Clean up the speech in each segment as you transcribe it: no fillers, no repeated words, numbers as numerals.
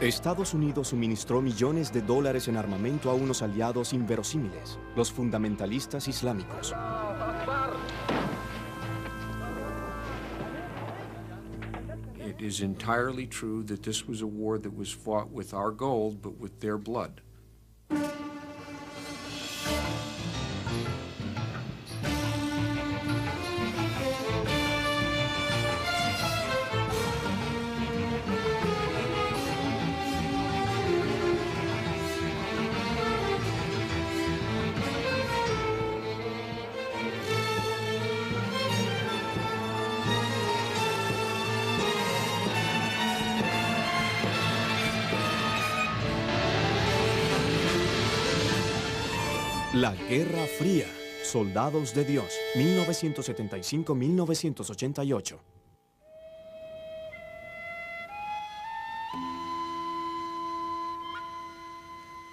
Estados Unidos suministró millones de dólares en armamento a unos aliados inverosímiles, los fundamentalistas islámicos. It is entirely true that this was a war that was fought with our gold, but with their blood. La Guerra Fría, Soldados de Dios, 1975-1988.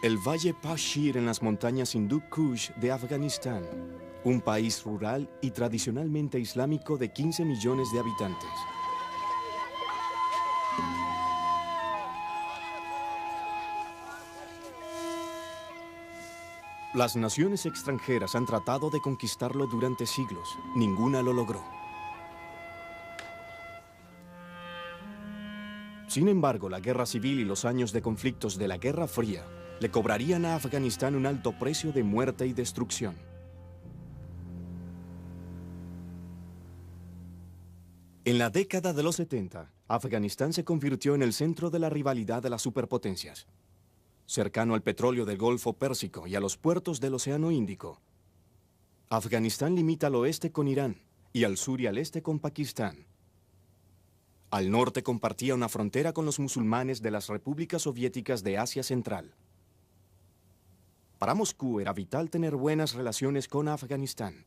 El Valle Pashir en las montañas Hindú Kush de Afganistán, un país rural y tradicionalmente islámico de 15 millones de habitantes. Las naciones extranjeras han tratado de conquistarlo durante siglos. Ninguna lo logró. Sin embargo, la guerra civil y los años de conflictos de la Guerra Fría le cobrarían a Afganistán un alto precio de muerte y destrucción. En la década de los 70, Afganistán se convirtió en el centro de la rivalidad de las superpotencias. Cercano al petróleo del Golfo Pérsico y a los puertos del Océano Índico, Afganistán limita al oeste con Irán y al sur y al este con Pakistán. Al norte compartía una frontera con los musulmanes de las repúblicas soviéticas de Asia Central. Para Moscú era vital tener buenas relaciones con Afganistán.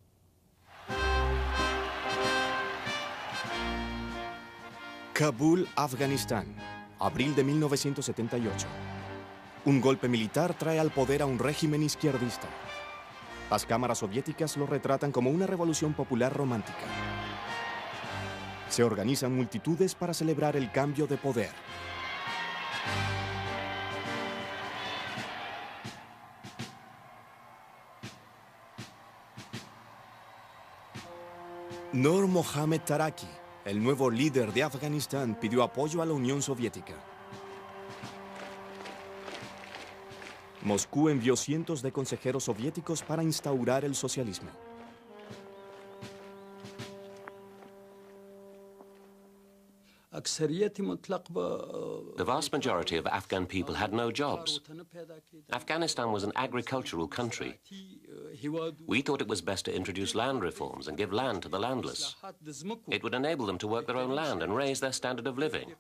Kabul, Afganistán, abril de 1978. Un golpe militar trae al poder a un régimen izquierdista. Las cámaras soviéticas lo retratan como una revolución popular romántica. Se organizan multitudes para celebrar el cambio de poder. Nur Mohammad Taraki, el nuevo líder de Afganistán, pidió apoyo a la Unión Soviética. Moscú envió cientos de consejeros soviéticos para instaurar el socialismo. The vast majority of Afghan people had no jobs. Afghanistan was an agricultural country. We thought it was best to introduce land reforms and give land to the landless. It would enable them to work their own land and raise their standard of living.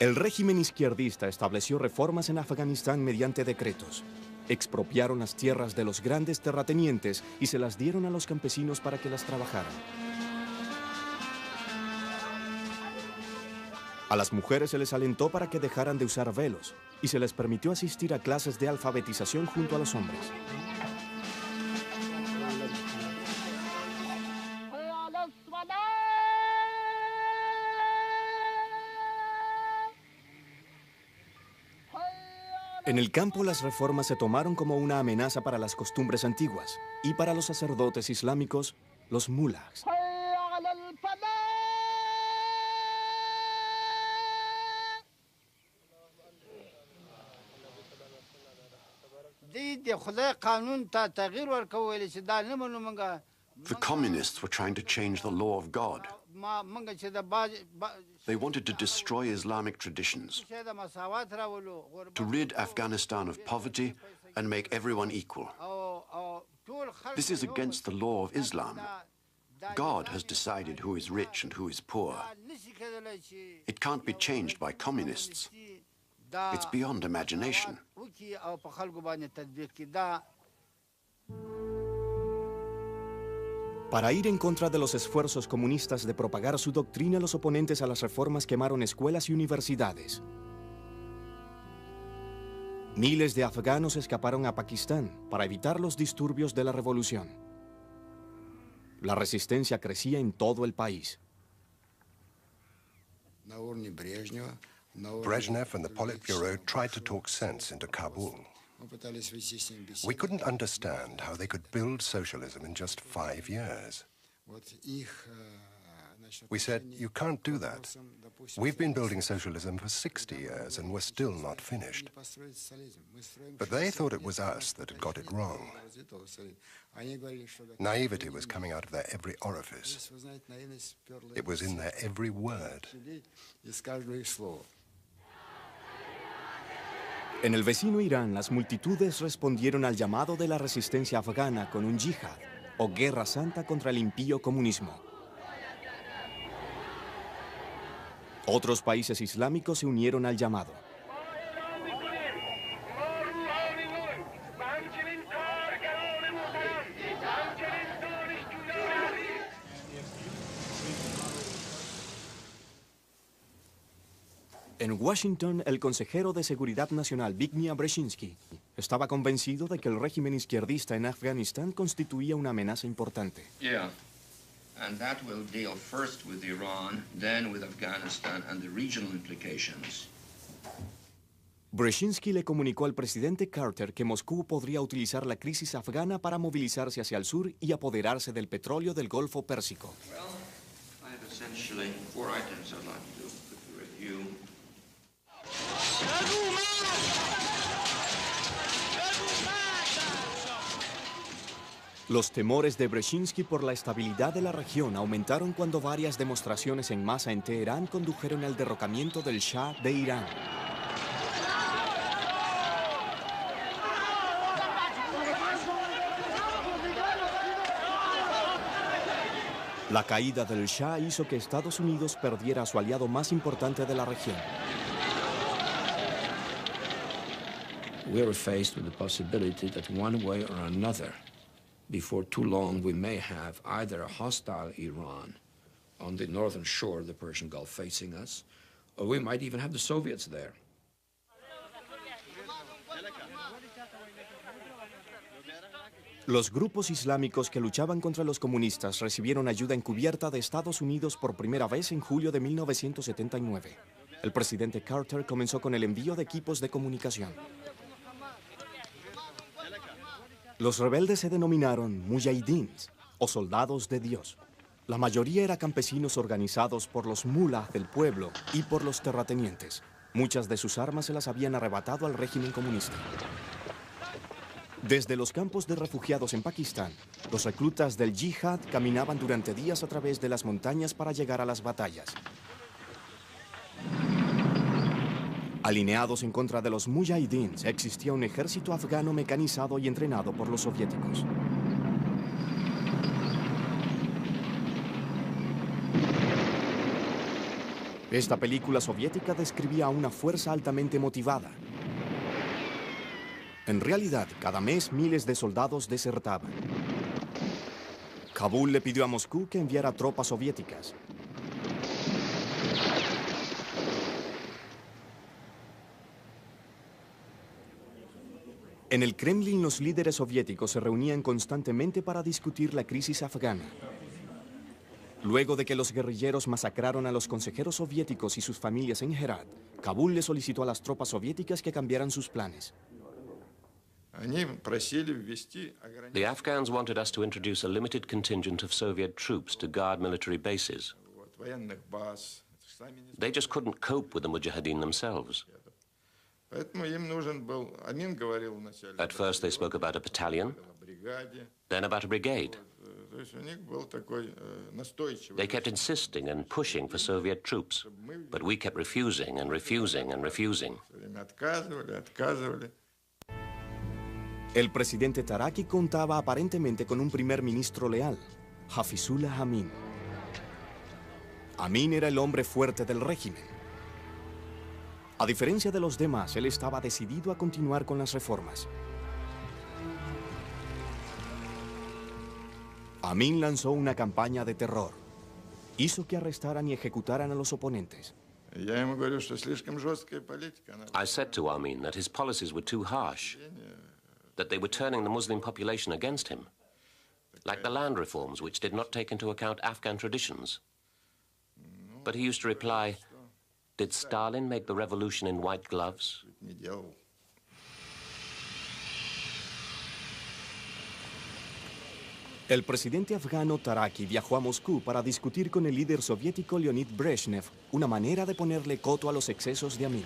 El régimen izquierdista estableció reformas en Afganistán mediante decretos. Expropiaron las tierras de los grandes terratenientes y se las dieron a los campesinos para que las trabajaran. A las mujeres se les alentó para que dejaran de usar velos y se les permitió asistir a clases de alfabetización junto a los hombres. En el campo, las reformas se tomaron como una amenaza para las costumbres antiguas y para los sacerdotes islámicos, los mulahs. The communists were trying to change the law of God. They wanted to destroy Islamic traditions, to rid Afghanistan of poverty and make everyone equal. This is against the law of Islam. God has decided who is rich and who is poor. It can't be changed by communists. It's beyond imagination. Para ir en contra de los esfuerzos comunistas de propagar su doctrina, los oponentes a las reformas quemaron escuelas y universidades. Miles de afganos escaparon a Pakistán para evitar los disturbios de la revolución. La resistencia crecía en todo el país. Brezhnev and the Politburo tried to talk sense into Kabul. We couldn't understand how they could build socialism in just 5 years. We said, you can't do that. We've been building socialism for 60 years and we're still not finished. But they thought it was us that had got it wrong. Naivety was coming out of their every orifice. It was in their every word. En el vecino Irán, las multitudes respondieron al llamado de la resistencia afgana con un yihad, o guerra santa contra el impío comunismo. Otros países islámicos se unieron al llamado. En Washington, el consejero de Seguridad Nacional, Zbigniew Brzezinski, estaba convencido de que el régimen izquierdista en Afganistán constituía una amenaza importante. Yeah. And that will deal first with Iran, then with Afghanistan and the regional implications. Brzezinski le comunicó al presidente Carter que Moscú podría utilizar la crisis afgana para movilizarse hacia el sur y apoderarse del petróleo del Golfo Pérsico. Well, I have essentially 4 items I'd like to do quick review. Los temores de Brzezinski por la estabilidad de la región aumentaron cuando varias demostraciones en masa en Teherán condujeron al derrocamiento del Shah de Irán. La caída del Shah hizo que Estados Unidos perdiera a su aliado más importante de la región. We are faced with the possibility that one way or another, before too long, we may have either a hostile Iran on the northern shore of the Persian Gulf facing us, or we might even have the Soviets there. Los grupos islámicos que luchaban contra los comunistas recibieron ayuda encubierta de Estados Unidos por primera vez en julio de 1979. El presidente Carter comenzó con el envío de equipos de comunicación. Los rebeldes se denominaron mujahidins, o soldados de Dios. La mayoría eran campesinos organizados por los mulas del pueblo y por los terratenientes. Muchas de sus armas se las habían arrebatado al régimen comunista. Desde los campos de refugiados en Pakistán, los reclutas del yihad caminaban durante días a través de las montañas para llegar a las batallas. Alineados en contra de los mujahidins, existía un ejército afgano mecanizado y entrenado por los soviéticos. Esta película soviética describía a una fuerza altamente motivada. En realidad, cada mes miles de soldados desertaban. Kabul le pidió a Moscú que enviara tropas soviéticas. En el Kremlin, los líderes soviéticos se reunían constantemente para discutir la crisis afgana. Luego de que los guerrilleros masacraron a los consejeros soviéticos y sus familias en Herat, Kabul le solicitó a las tropas soviéticas que cambiaran sus planes. The Afghans wanted us to introduce a limited contingent of Soviet troops to guard military bases. They just couldn't cope with the Mujahideen themselves. At first they spoke about a battalion, then about a brigade. They kept insisting and pushing for Soviet troops, but we kept refusing and refusing and refusing. El presidente Taraki contaba aparentemente con un primer ministro leal, Hafizullah Amin. Amin era el hombre fuerte del régimen. A diferencia de los demás, él estaba decidido a continuar con las reformas. Amin lanzó una campaña de terror. Hizo que arrestaran y ejecutaran a los oponentes. I said to Amin that his policies were too harsh, that they were turning the Muslim population against him, like the land reforms which did not take into account Afghan traditions. But he used to reply, Did Stalin make the revolution in white gloves? El presidente afgano Taraki viajó a Moscú para discutir con el líder soviético Leonid Brezhnev una manera de ponerle coto a los excesos de Amin.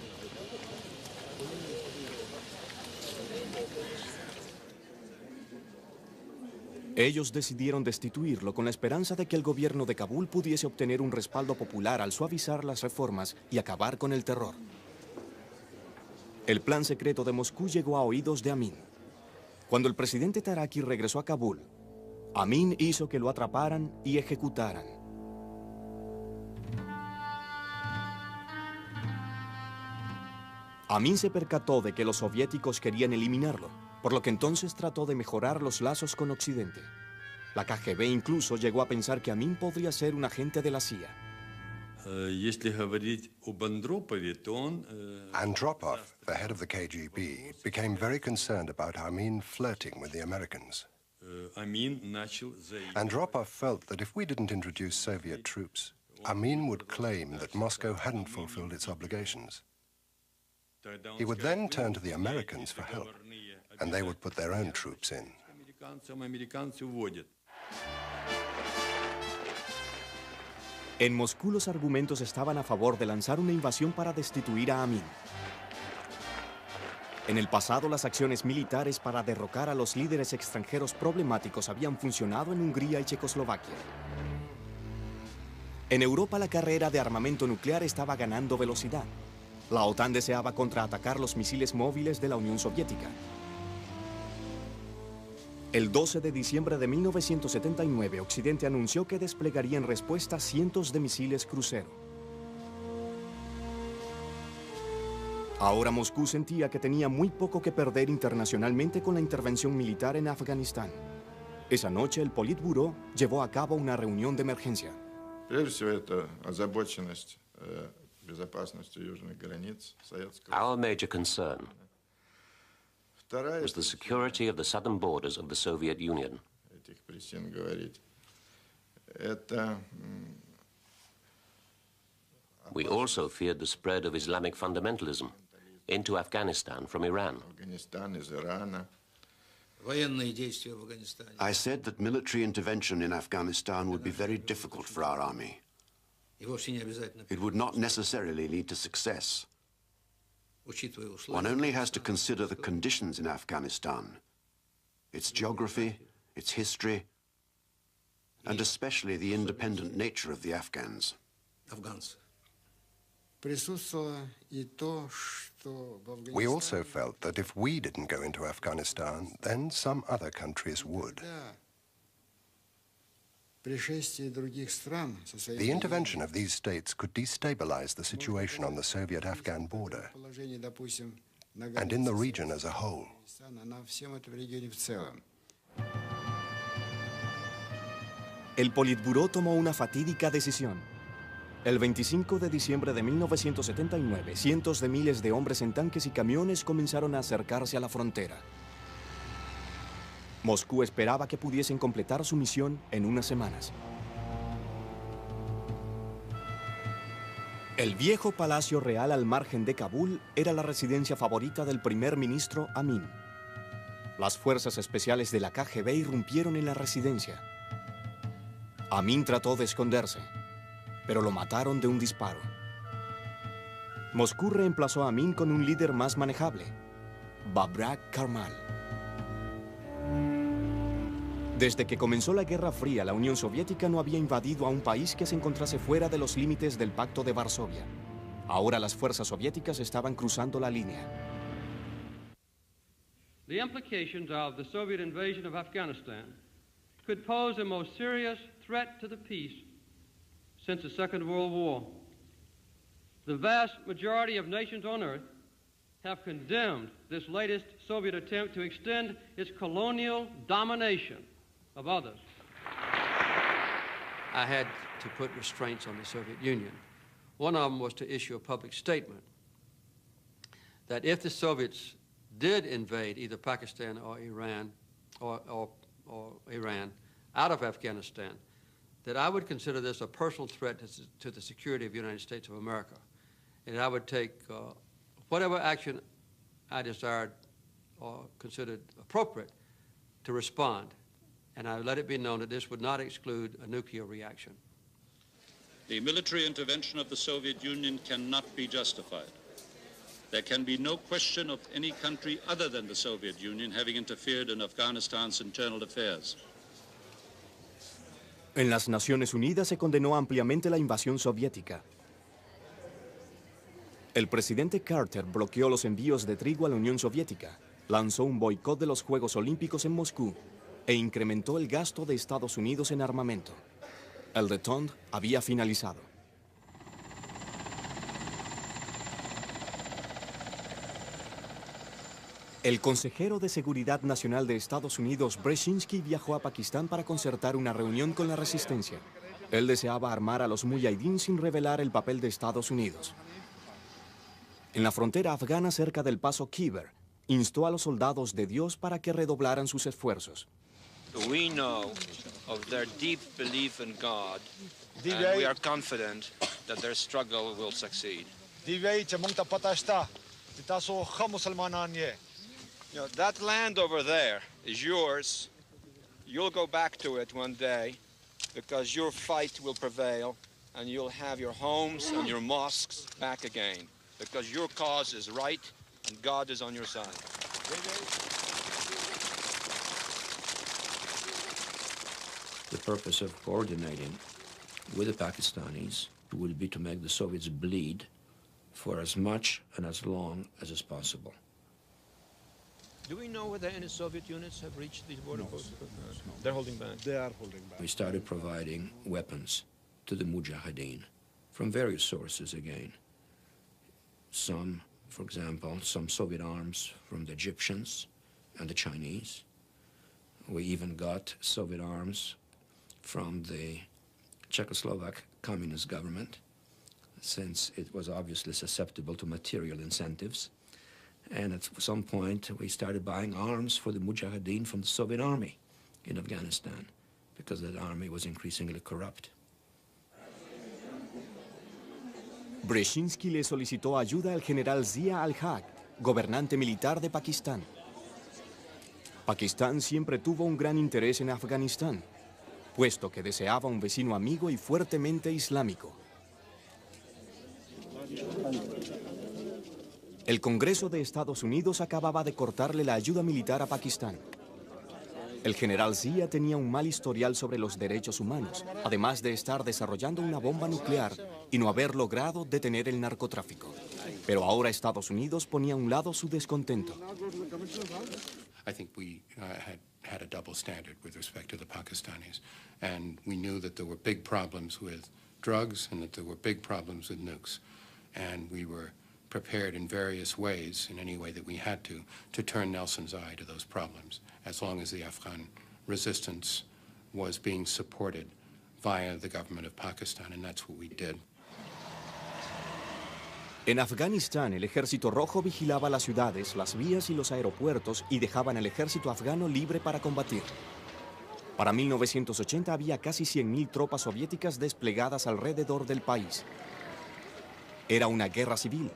Ellos decidieron destituirlo con la esperanza de que el gobierno de Kabul pudiese obtener un respaldo popular al suavizar las reformas y acabar con el terror. El plan secreto de Moscú llegó a oídos de Amin. Cuando el presidente Taraki regresó a Kabul, Amin hizo que lo atraparan y ejecutaran. Amin se percató de que los soviéticos querían eliminarlo, por lo que entonces trató de mejorar los lazos con Occidente. La KGB incluso llegó a pensar que Amin podría ser un agente de la CIA. Andropov, the head of the KGB, became very concerned about Amin flirting with the Americans. Andropov felt that if we didn't introduce Soviet troops, Amin would claim that Moscow hadn't fulfilled its obligations. He would then turn to the Americans for help, and they would put their own troops in. En Moscú los argumentos estaban a favor de lanzar una invasión para destituir a Amin. En el pasado, las acciones militares para derrocar a los líderes extranjeros problemáticos habían funcionado en Hungría y Checoslovaquia. En Europa, la carrera de armamento nuclear estaba ganando velocidad. La OTAN deseaba contraatacar los misiles móviles de la Unión Soviética. El 12 de diciembre de 1979, Occidente anunció que desplegaría en respuesta cientos de misiles crucero. Ahora Moscú sentía que tenía muy poco que perder internacionalmente con la intervención militar en Afganistán. Esa noche, el Politburó llevó a cabo una reunión de emergencia. Our major concern was the security of the southern borders of the Soviet Union. We also feared the spread of Islamic fundamentalism into Afghanistan from Iran. I said that military intervention in Afghanistan would be very difficult for our army. It would not necessarily lead to success. One only has to consider the conditions in Afghanistan, its geography, its history, and especially the independent nature of the Afghans. We also felt that if we didn't go into Afghanistan, then some other countries would. The intervention of these states could destabilize the situation on the Soviet-Afghan border and in the region as a whole. El Politburó tomó una fatídica decisión. El 25 de diciembre de 1979, cientos de miles de hombres en tanques y camiones comenzaron a acercarse a la frontera. Moscú esperaba que pudiesen completar su misión en unas semanas. El viejo Palacio Real al margen de Kabul era la residencia favorita del primer ministro Amin. Las fuerzas especiales de la KGB irrumpieron en la residencia. Amin trató de esconderse, pero lo mataron de un disparo. Moscú reemplazó a Amin con un líder más manejable, Babrak Karmal. Desde que comenzó la Guerra Fría, la Unión Soviética no había invadido a un país que se encontrase fuera de los límites del Pacto de Varsovia. Ahora las fuerzas soviéticas estaban cruzando la línea. The implications of the Soviet invasion of Afghanistan could pose a most serious threat to the peace since the Second World War. The vast majority of nations on earth have condemned this latest Soviet attempt to extend its colonial domination of others. I had to put restraints on the Soviet Union. One of them was to issue a public statement that if the Soviets did invade either Pakistan or Iran or Iran out of Afghanistan, that I would consider this a personal threat to the security of the United States of America, and I would take whatever action I desired or considered appropriate to respond. And I let it be known that this would not exclude a nuclear reaction. The military intervention of the Soviet Union cannot be justified. There can be no question of any country other than the Soviet Union having interfered in Afghanistan's internal affairs. En las Naciones Unidas se condenó ampliamente la invasión soviética. El presidente Carter bloqueó los envíos de trigo a la Unión Soviética, lanzó un boicot de los Juegos Olímpicos en Moscú e incrementó el gasto de Estados Unidos en armamento. El détente había finalizado. El consejero de Seguridad Nacional de Estados Unidos, Brzezinski, viajó a Pakistán para concertar una reunión con la resistencia. Él deseaba armar a los mujahideen sin revelar el papel de Estados Unidos. En la frontera afgana, cerca del paso Khyber, instó a los soldados de Dios para que redoblaran sus esfuerzos. We know of their deep belief in God, and we are confident that their struggle will succeed. You know, that land over there is yours. You'll go back to it one day because your fight will prevail and you'll have your homes and your mosques back again because your cause is right and God is on your side. The purpose of coordinating with the Pakistanis will be to make the Soviets bleed for as much and as long as is possible. Do we know whether any Soviet units have reached these border posts? No. They're holding back. They are holding back. We started providing weapons to the Mujahideen from various sources again. Some, for example, some Soviet arms from the Egyptians and the Chinese. We even got Soviet arms from the Czechoslovak communist government, since it was obviously susceptible to material incentives. And at some point, we started buying arms for the Mujahideen from the Soviet army in Afghanistan, because that army was increasingly corrupt. Brzezinski le solicitó ayuda al general Zia al-Haq, gobernante militar de Pakistán. Pakistán siempre tuvo un gran interés en Afganistán, puesto que deseaba un vecino amigo y fuertemente islámico. El Congreso de Estados Unidos acababa de cortarle la ayuda militar a Pakistán. El general Zia tenía un mal historial sobre los derechos humanos, además de estar desarrollando una bomba nuclear y no haber logrado detener el narcotráfico. Pero ahora Estados Unidos ponía a un lado su descontento. I think we had a double standard with respect to the Pakistanis, and we knew that there were big problems with drugs and that there were big problems with nukes, and we were prepared in various ways, in any way that we had to turn Nelson's eye to those problems, as long as the Afghan resistance was being supported via the government of Pakistan, and that's what we did. En Afganistán, el Ejército Rojo vigilaba las ciudades, las vías y los aeropuertos y dejaban al ejército afgano libre para combatir. Para 1980 había casi 100.000 tropas soviéticas desplegadas alrededor del país. Era una guerra civil,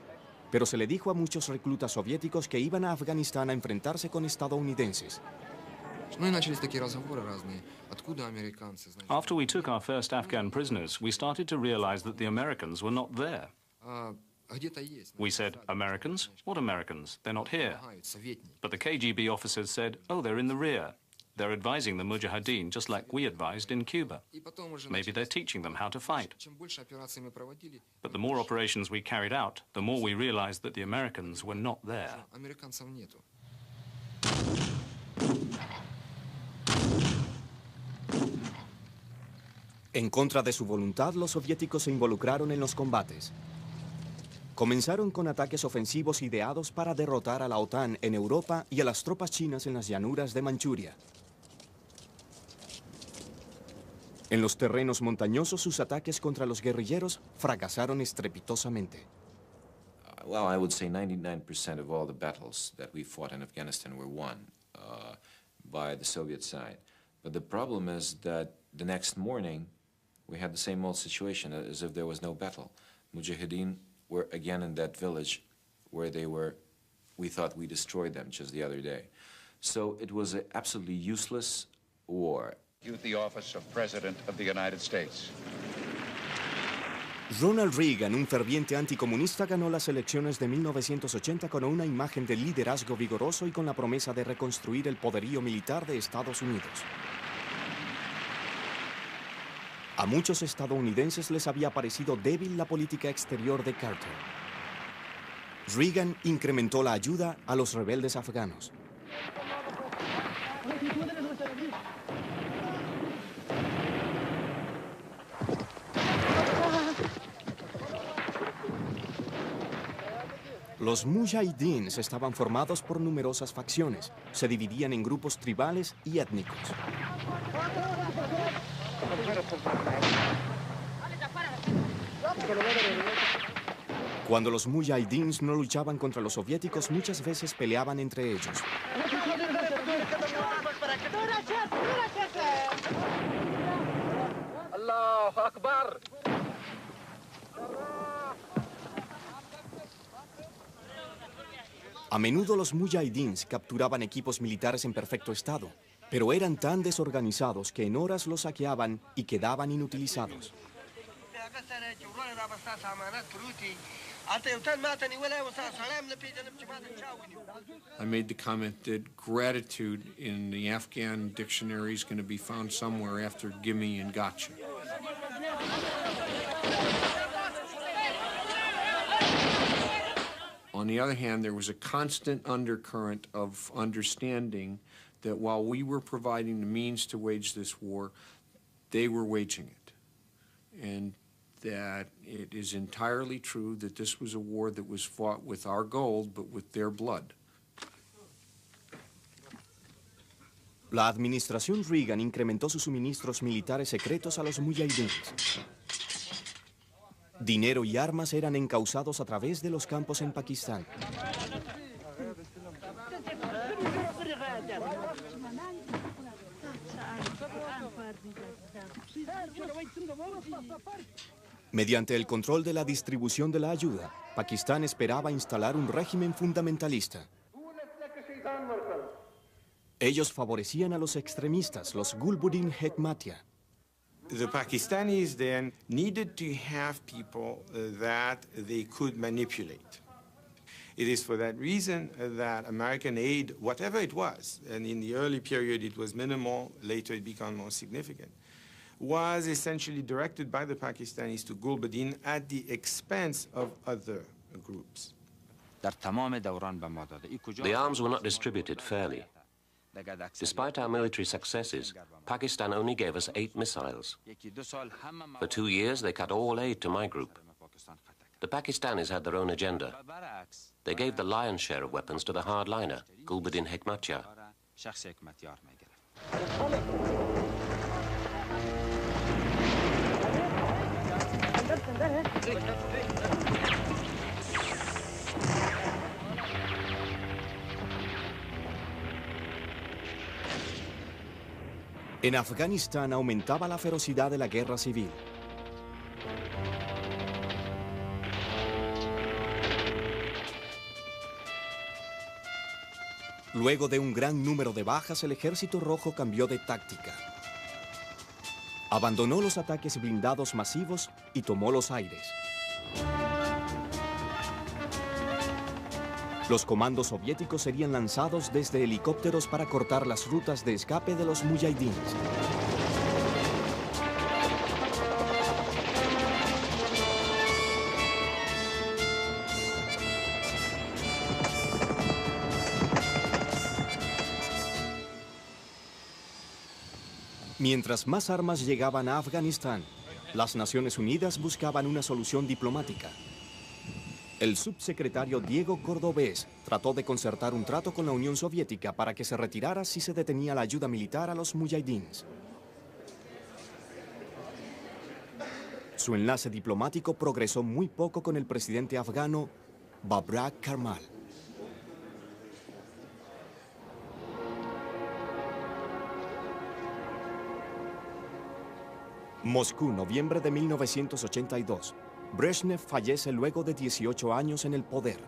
pero se le dijo a muchos reclutas soviéticos que iban a Afganistán a enfrentarse con estadounidenses. After we took our first Afghan prisoners, we started to realize that the Americans were not there. We said, Americans? What Americans? They're not here. But the KGB officers said, oh, they're in the rear. They're advising the Mujahideen just like we advised in Cuba. Maybe they're teaching them how to fight. But the more operations we carried out, the more we realized that the Americans were not there. En contra de su voluntad, los soviéticos se involucraron en los combates. Comenzaron con ataques ofensivos ideados para derrotar a la OTAN en Europa y a las tropas chinas en las llanuras de Manchuria. En los terrenos montañosos, sus ataques contra los guerrilleros fracasaron estrepitosamente. Well, I would say 99% of all the battles that we fought in Afghanistan were won by the Soviet side. But the problem is that the next morning, we had the same old situation as if there was no battle. Mujahideen were again in that village where we thought we destroyed them just the other day. So it was an absolutely useless war. The office of President of the United States. Ronald Reagan, un ferviente anticomunista, ganó las elecciones de 1980 con una imagen de liderazgo vigoroso y con la promesa de reconstruir el poderío militar de Estados Unidos. A muchos estadounidenses les había parecido débil la política exterior de Carter. Reagan incrementó la ayuda a los rebeldes afganos. Los mujahidins estaban formados por numerosas facciones. Se dividían en grupos tribales y étnicos. Cuando los mujahidins no luchaban contra los soviéticos, muchas veces peleaban entre ellos. Allahu Akbar. A menudo los mujahidins capturaban equipos militares en perfecto estado, pero eran tan desorganizados que en horas los saqueaban y quedaban inutilizados. I made the comment that gratitude in the Afghan dictionary is going to be found somewhere after gimme and gotcha. On the other hand, there was a constant undercurrent of understanding that while we were providing the means to wage this war, they were waging it. And that it is entirely true that this was a war that was fought with our gold, but with their blood. La administración Reagan incrementó sus suministros militares secretos a los mujahidins. Dinero y armas eran encausados a través de los campos en Pakistán. Mediante el control de la distribución de la ayuda, Pakistán esperaba instalar un régimen fundamentalista. Ellos favorecían a los extremistas, los Gulbuddin Hekmatyar. The Pakistanis then needed to have people that they could manipulate. It is for that reason that American aid, whatever it was, and in the early period it was minimal, later it became more significant, was essentially directed by the Pakistanis to Gulbuddin at the expense of other groups. The arms were not distributed fairly. Despite our military successes, Pakistan only gave us 8 missiles. For 2 years, they cut all aid to my group. The Pakistanis had their own agenda. They gave the lion's share of weapons to the hardliner, Gulbuddin Hekmatyar. En Afganistán aumentaba la ferocidad de la guerra civil. Luego de un gran número de bajas, el Ejército Rojo cambió de táctica. Abandonó los ataques blindados masivos y tomó los aires. Los comandos soviéticos serían lanzados desde helicópteros para cortar las rutas de escape de los mujahidines. Mientras más armas llegaban a Afganistán, las Naciones Unidas buscaban una solución diplomática. El subsecretario Diego Cordovés trató de concertar un trato con la Unión Soviética para que se retirara si se detenía la ayuda militar a los mujahidines. Su enlace diplomático progresó muy poco con el presidente afgano Babrak Karmal. Moscú, noviembre de 1982. Brezhnev fallece luego de 18 años en el poder.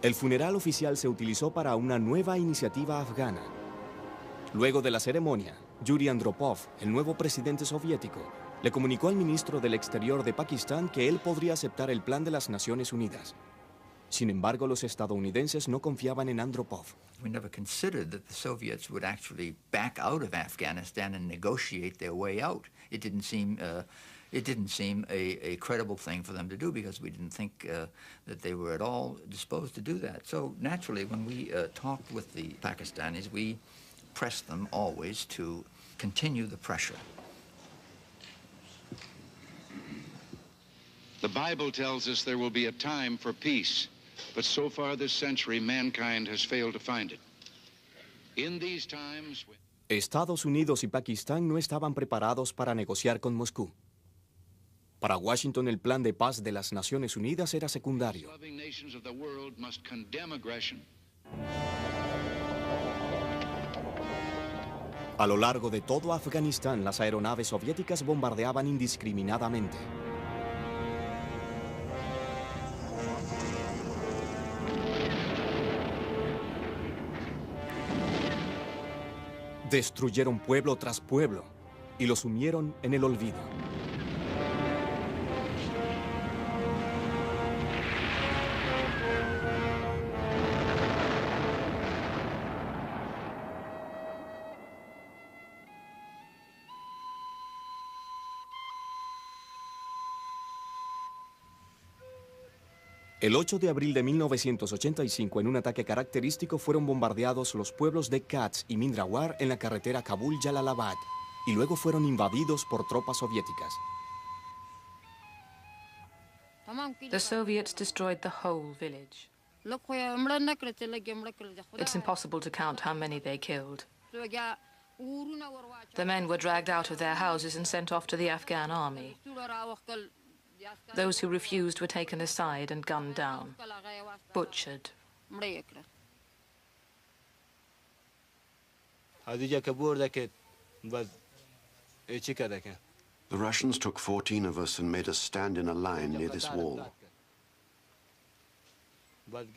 El funeral oficial se utilizó para una nueva iniciativa afgana. Luego de la ceremonia, Yuri Andropov, el nuevo presidente soviético, le comunicó al ministro del Exterior de Pakistán que él podría aceptar el plan de las Naciones Unidas. Sin embargo, los estadounidenses no confiaban en Andropov. We never considered that the Soviets would actually back out of Afghanistan and negotiate their way out. It didn't seem a credible thing for them to do because we didn't think that they were at all disposed to do that. So naturally, when we talked with the Pakistanis, we pressed them always to continue the pressure. The Bible tells us there will be a time for peace, but so far this century, mankind has failed to find it. In these times... Estados Unidos y Pakistán no estaban preparados para negociar con Moscú. Para Washington, el plan de paz de las Naciones Unidas era secundario. A lo largo de todo Afganistán, las aeronaves soviéticas bombardeaban indiscriminadamente. Destruyeron pueblo tras pueblo y los sumieron en el olvido. El 8 de abril de 1985, en un ataque característico, fueron bombardeados los pueblos de Kats y Mindrawar en la carretera Kabul-Jalalabad, y luego fueron invadidos por tropas soviéticas. The Soviets destroyed the whole village. It's impossible to count how many they killed. The men were dragged out of their houses and sent off to the Afghan army. Those who refused were taken aside and gunned down, butchered. The Russians took 14 of us and made us stand in a line near this wall.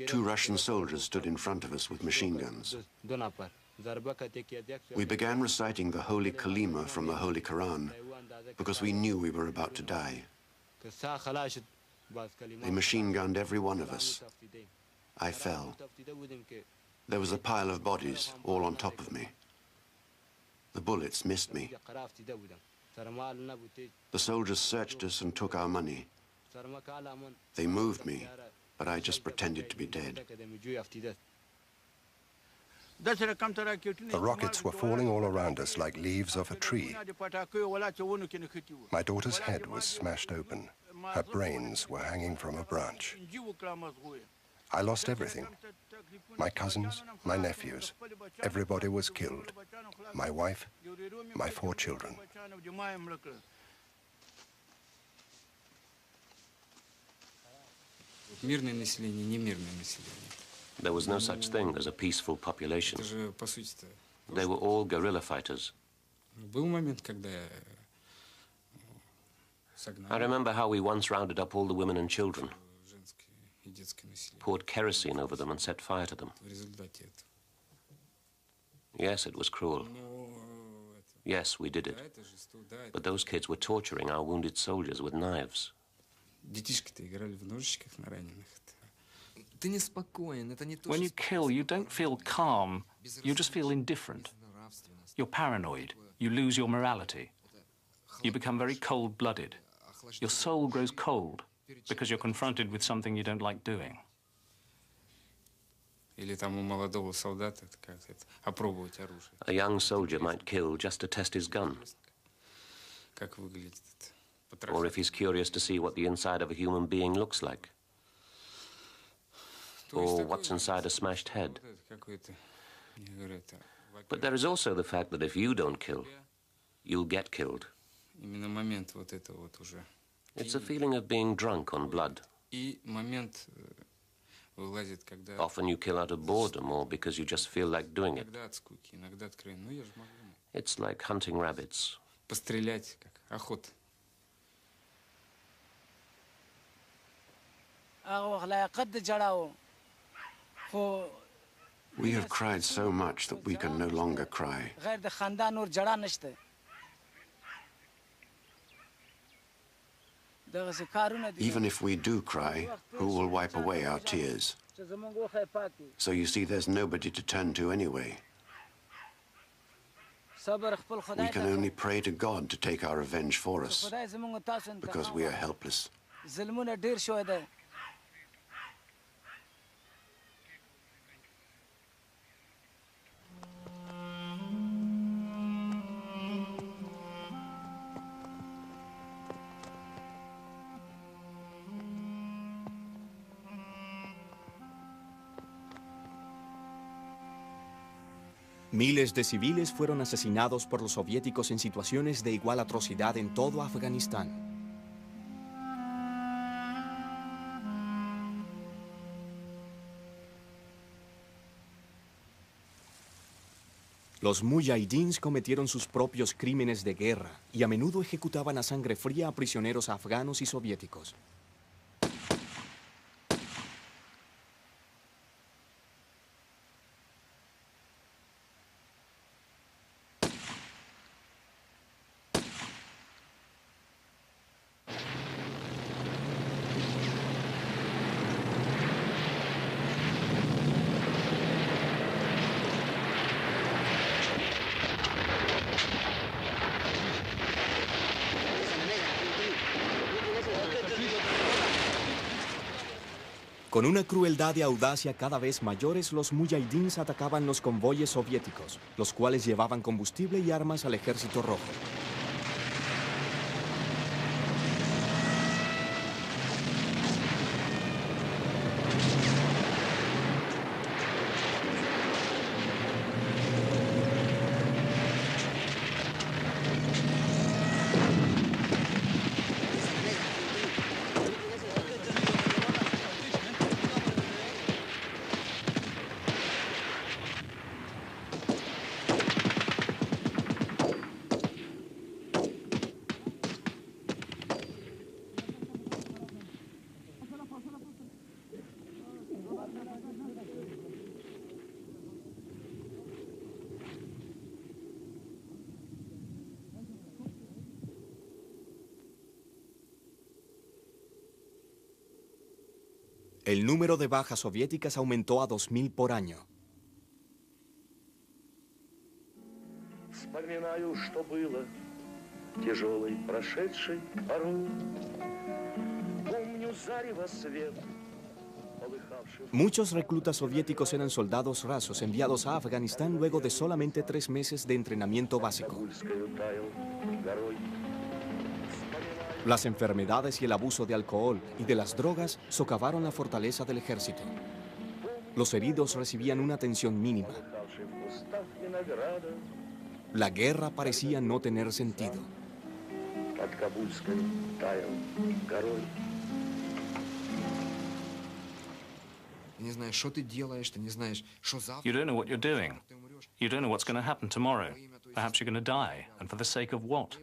2 Russian soldiers stood in front of us with machine guns. We began reciting the Holy Kalima from the Holy Quran because we knew we were about to die. They machine-gunned every one of us. I fell. There was a pile of bodies all on top of me. The bullets missed me. The soldiers searched us and took our money. They moved me, but I just pretended to be dead. The rockets were falling all around us like leaves off a tree. My daughter's head was smashed open. Her brains were hanging from a branch. I lost everything. My cousins, my nephews, everybody was killed. My wife, my 4 children. There was no such thing as a peaceful population. They were all guerrilla fighters. I remember how we once rounded up all the women and children, poured kerosene over them and set fire to them. Yes, it was cruel. Yes, we did it. But those kids were torturing our wounded soldiers with knives. When you kill, you don't feel calm. You just feel indifferent. You're paranoid. You lose your morality. You become very cold-blooded. Your soul grows cold because you're confronted with something you don't like doing. A young soldier might kill just to test his gun. Or if he's curious to see what the inside of a human being looks like. Or what's inside a smashed head. But there is also the fact that if you don't kill, you'll get killed. It's a feeling of being drunk on blood. Often you kill out of boredom or because you just feel like doing it. It's like hunting rabbits. Пострелять, как охота. We have cried so much that we can no longer cry. Even if we do cry, who will wipe away our tears? So you see, there's nobody to turn to anyway. We can only pray to God to take our revenge for us, because we are helpless. Miles de civiles fueron asesinados por los soviéticos en situaciones de igual atrocidad en todo Afganistán. Los mujahidins cometieron sus propios crímenes de guerra y a menudo ejecutaban a sangre fría a prisioneros afganos y soviéticos. Con una crueldad y audacia cada vez mayores, los mujahidins atacaban los convoyes soviéticos, los cuales llevaban combustible y armas al Ejército Rojo. El número de bajas soviéticas aumentó a 2.000 por año. Muchos reclutas soviéticos eran soldados rasos enviados a Afganistán luego de solamente 3 meses de entrenamiento básico. Las enfermedades y el abuso de alcohol y de las drogas socavaron la fortaleza del ejército. Los heridos recibían una atención mínima. La guerra parecía no tener sentido. You don't know what you're doing. You don't know what's going to happen tomorrow. Perhaps you're going to die. And for the sake of what?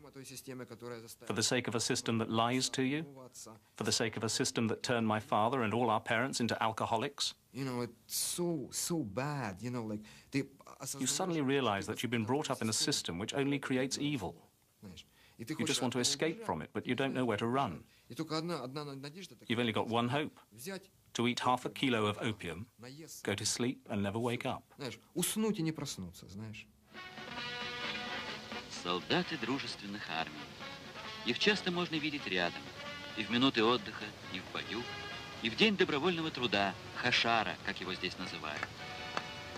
For the sake of a system that lies to you? For the sake of a system that turned my father and all our parents into alcoholics? You know, it's so bad, you know, like... You suddenly realize that you've been brought up in a system which only creates evil. You just want to escape from it, but you don't know where to run. You've only got one hope. To eat half a kilo of opium, go to sleep and never wake up. Уснуть и не проснуться, знаешь. Солдаты дружественных армий. Их часто можно видеть рядом. И в минуты отдыха, и в бою, и в день добровольного труда, хашара, как его здесь называют.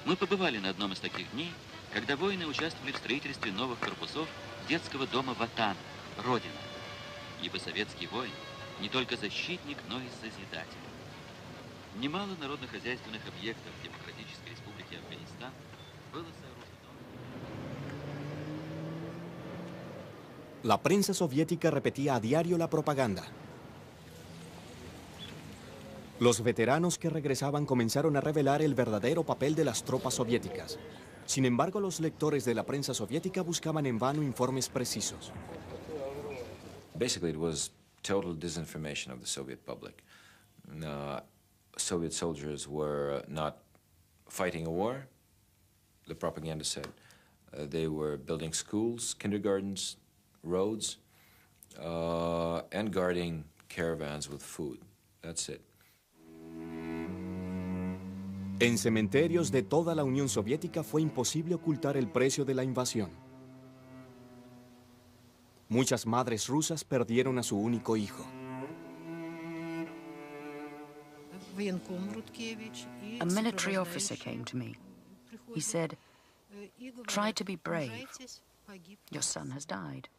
Мы побывали на одном из таких дней, когда воины участвовали в строительстве новых корпусов детского дома Ватан, Родина. Ибо советский воин не только защитник, но и созидатель. Немало народно-хозяйственных объектов Демократической Республики Афганистан было сооружено. La prensa soviética repetía a diario la propaganda. Los veteranos que regresaban comenzaron a revelar el verdadero papel de las tropas soviéticas. Sin embargo, los lectores de la prensa soviética buscaban en vano informes precisos. Basically, it was total disinformation of the Soviet public. Soviet soldiers were not fighting a war, the propaganda said. They were building schools, kindergartens, roads, and guarding caravans with food. That's it. En cementerios de toda la Unión Soviética fue imposible ocultar el precio de la invasión. Muchas madres rusas perdieron a su único hijo. A military officer came to me. He said, "Try to be brave. Your son has died."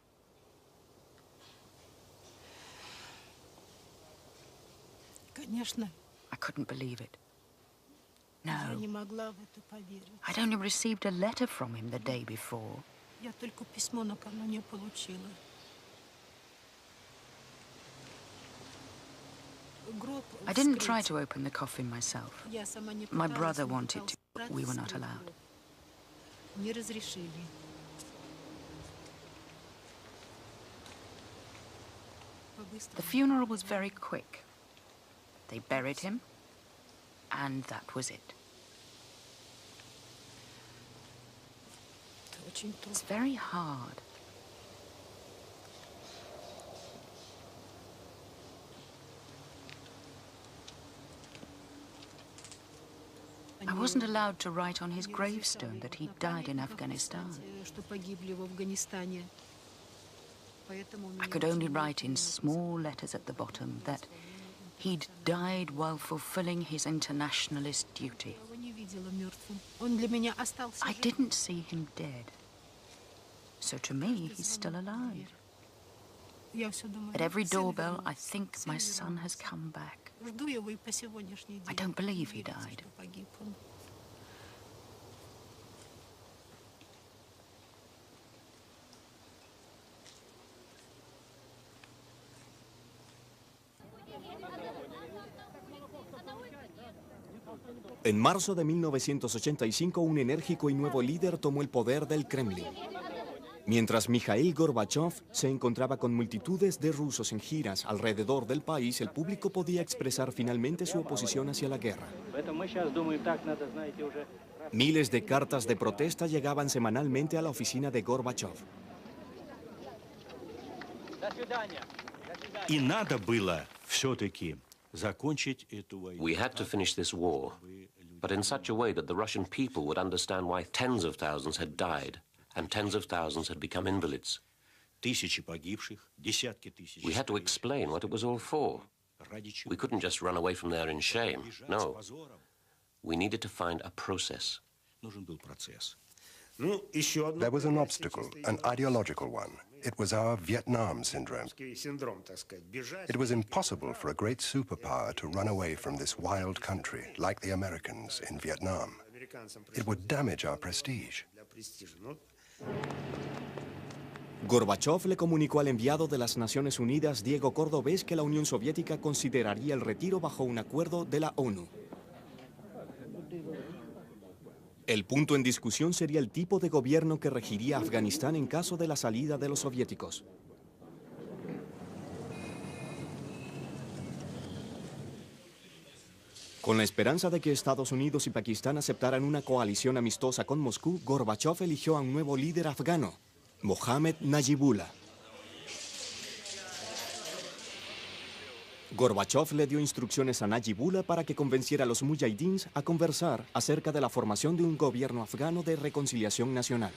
I couldn't believe it. No. I'd only received a letter from him the day before. I didn't try to open the coffin myself. My brother wanted to, but we were not allowed. The funeral was very quick. They buried him, and that was it. It's very hard. I wasn't allowed to write on his gravestone that he died in Afghanistan. I could only write in small letters at the bottom that he'd died while fulfilling his internationalist duty. I didn't see him dead. So to me, he's still alive. At every doorbell, I think my son has come back. I don't believe he died. En marzo de 1985, un enérgico y nuevo líder tomó el poder del Kremlin. Mientras Mikhail Gorbachev se encontraba con multitudes de rusos en giras alrededor del país, el público podía expresar finalmente su oposición hacia la guerra. Miles de cartas de protesta llegaban semanalmente a la oficina de Gorbachev. И надо было все-таки закончить эту войну. We had to finish this war, but in such a way that the Russian people would understand why tens of thousands had died and tens of thousands had become invalids. Тысячи погибших, десятки тысяч. We had to explain what it was all for. We couldn't just run away from there in shame. No. We needed to find a process. Нужен был процесс. There was an obstacle, an ideological one. It was our Vietnam syndrome. It was impossible for a great superpower to run away from this wild country, like the Americans in Vietnam. It would damage our prestige. Gorbachev le comunicó al enviado de las Naciones Unidas, Diego Cordovés, que la Unión Soviética consideraría el retiro bajo un acuerdo de la ONU. El punto en discusión sería el tipo de gobierno que regiría Afganistán en caso de la salida de los soviéticos. Con la esperanza de que Estados Unidos y Pakistán aceptaran una coalición amistosa con Moscú, Gorbachev eligió a un nuevo líder afgano, Mohammad Najibullah. Gorbachev le dio instrucciones a Najibullah para que convenciera a los mujahidins a conversar acerca de la formación de un gobierno afgano de reconciliación nacional.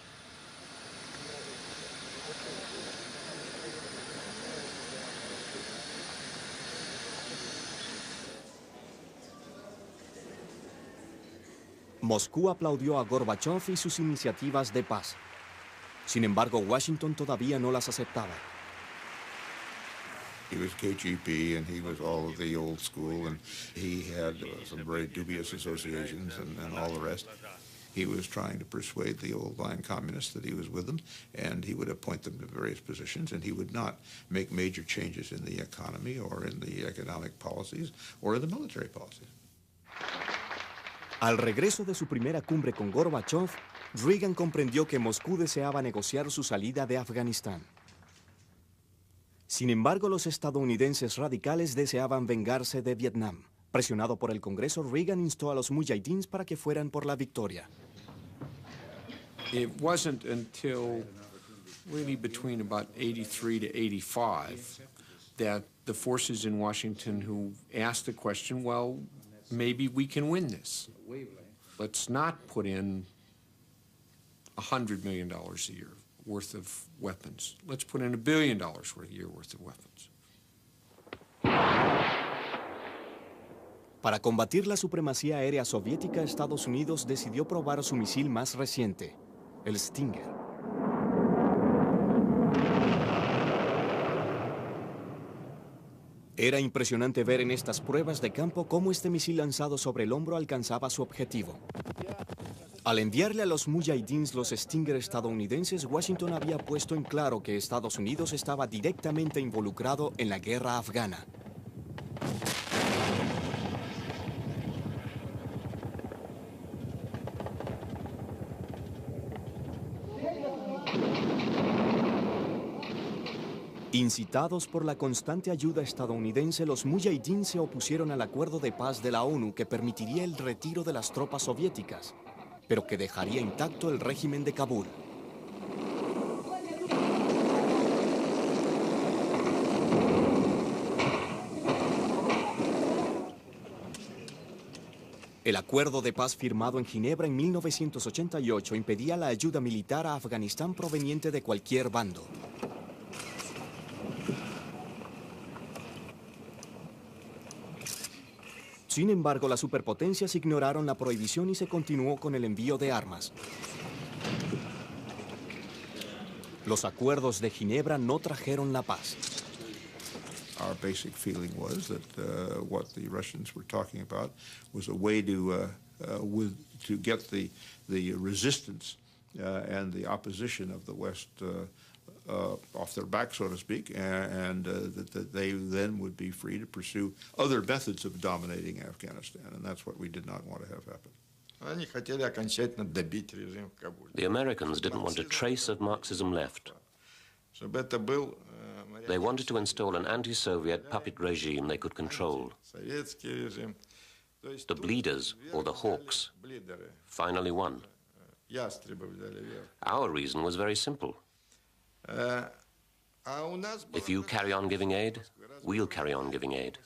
Moscú aplaudió a Gorbachev y sus iniciativas de paz. Sin embargo, Washington todavía no las aceptaba. He was KGB, and he was all of the old school, and he had some very dubious associations and all the rest. He was trying to persuade the old-line communists that he was with them, and he would appoint them to various positions, and he would not make major changes in the economy or in the economic policies or in the military policies. Al regreso de su primera cumbre con Gorbachev, Reagan comprendió que Moscú deseaba negociar su salida de Afganistán. Sin embargo, los estadounidenses radicales deseaban vengarse de Vietnam. Presionado por el Congreso, Reagan instó a los mujahidins para que fueran por la victoria. It wasn't until really between about 83 to 85 that the forces in Washington who asked the question, well, maybe we can win this. Let's not put in $100 million a year worth of weapons. Let's put in $1 billion a year worth of weapons. Para combatir la supremacía aérea soviética, Estados Unidos decidió probar su misil más reciente, el Stinger. Era impresionante ver en estas pruebas de campo cómo este misil lanzado sobre el hombro alcanzaba su objetivo. Al enviarle a los mujahidins los Stinger estadounidenses, Washington había puesto en claro que Estados Unidos estaba directamente involucrado en la guerra afgana. Incitados por la constante ayuda estadounidense, los mujahidín se opusieron al acuerdo de paz de la ONU que permitiría el retiro de las tropas soviéticas, pero que dejaría intacto el régimen de Kabul. El acuerdo de paz firmado en Ginebra en 1988 impedía la ayuda militar a Afganistán proveniente de cualquier bando. Sin embargo, las superpotencias ignoraron la prohibición y se continuó con el envío de armas. Los acuerdos de Ginebra no trajeron la paz. Our basic feeling was that what the Russians were talking about was a way to get the resistance and the opposition of the West off their back, so to speak, and that they then would be free to pursue other methods of dominating Afghanistan, and that's what we did not want to have happen. The Americans didn't want a trace of Marxism left. They wanted to install an anti-Soviet puppet regime they could control. The bleeders, or the hawks, finally won. Our reason was very simple. If you carry on giving aid, we'll carry on giving aid.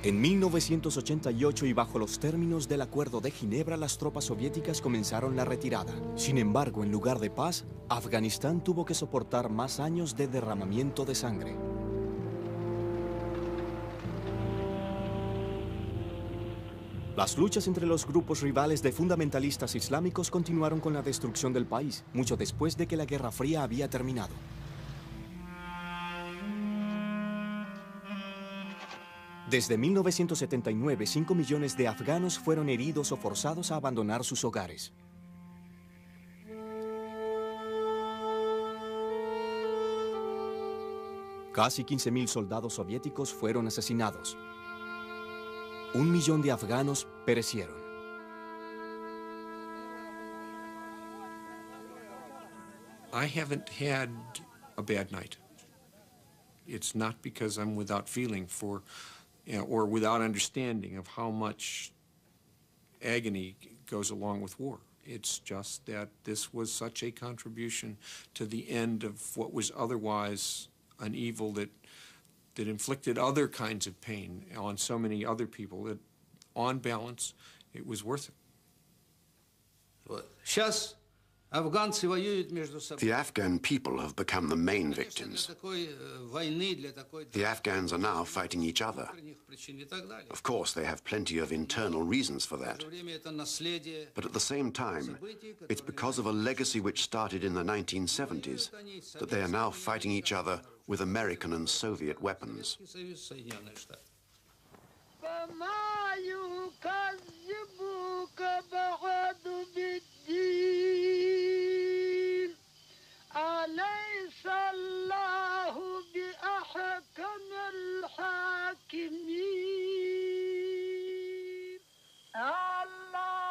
En 1988 y bajo los términos del Acuerdo de Ginebra, las tropas soviéticas comenzaron la retirada. Sin embargo, en lugar de paz, Afganistán tuvo que soportar más años de derramamiento de sangre. Las luchas entre los grupos rivales de fundamentalistas islámicos continuaron con la destrucción del país, mucho después de que la Guerra Fría había terminado. Desde 1979, 5 millones de afganos fueron heridos o forzados a abandonar sus hogares. Casi 15.000 soldados soviéticos fueron asesinados. 1 millón de afganos perecieron. I haven't had a bad night. It's not because I'm without feeling for, or without understanding of how much agony goes along with war. It's just that this was such a contribution to the end of what was otherwise an evil that inflicted other kinds of pain on so many other people that, on balance, it was worth it. The Afghan people have become the main victims. The Afghans are now fighting each other. Of course, they have plenty of internal reasons for that. But at the same time, it's because of a legacy which started in the 1970s that they are now fighting each other with American and Soviet weapons. أليس الله بأحكم الحاكمين الله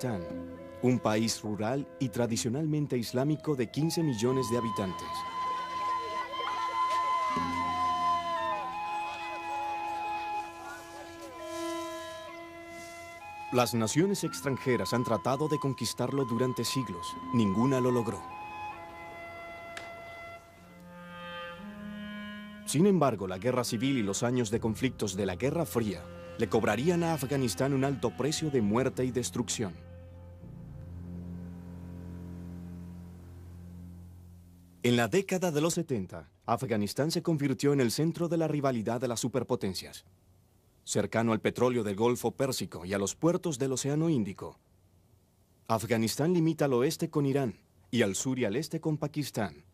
Afganistán, un país rural y tradicionalmente islámico de 15 millones de habitantes. Las naciones extranjeras han tratado de conquistarlo durante siglos. Ninguna lo logró. Sin embargo, la guerra civil y los años de conflictos de la Guerra Fría le cobrarían a Afganistán un alto precio de muerte y destrucción. En la década de los 70, Afganistán se convirtió en el centro de la rivalidad de las superpotencias. Cercano al petróleo del Golfo Pérsico y a los puertos del Océano Índico, Afganistán limita al oeste con Irán y al sur y al este con Pakistán.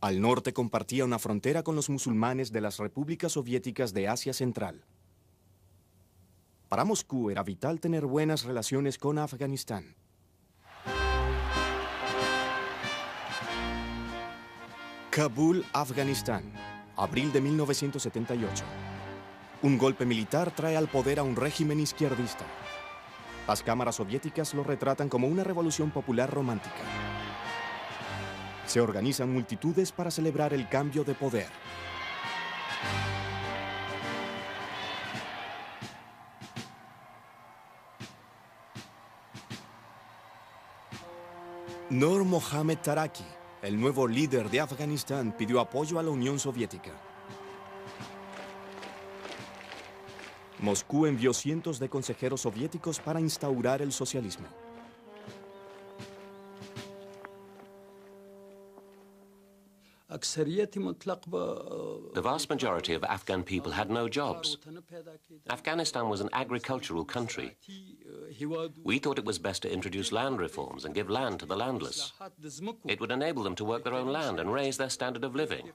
Al norte compartía una frontera con los musulmanes de las repúblicas soviéticas de Asia Central. Para Moscú era vital tener buenas relaciones con Afganistán. Kabul, Afganistán, abril de 1978. Un golpe militar trae al poder a un régimen izquierdista. Las cámaras soviéticas lo retratan como una revolución popular romántica. Se organizan multitudes para celebrar el cambio de poder. Nur Mohammad Taraki, el nuevo líder de Afganistán, pidió apoyo a la Unión Soviética. Moscú envió cientos de consejeros soviéticos para instaurar el socialismo. The vast majority of Afghan people had no jobs. Afghanistan was an agricultural country. We thought it was best to introduce land reforms and give land to the landless. It would enable them to work their own land and raise their standard of living.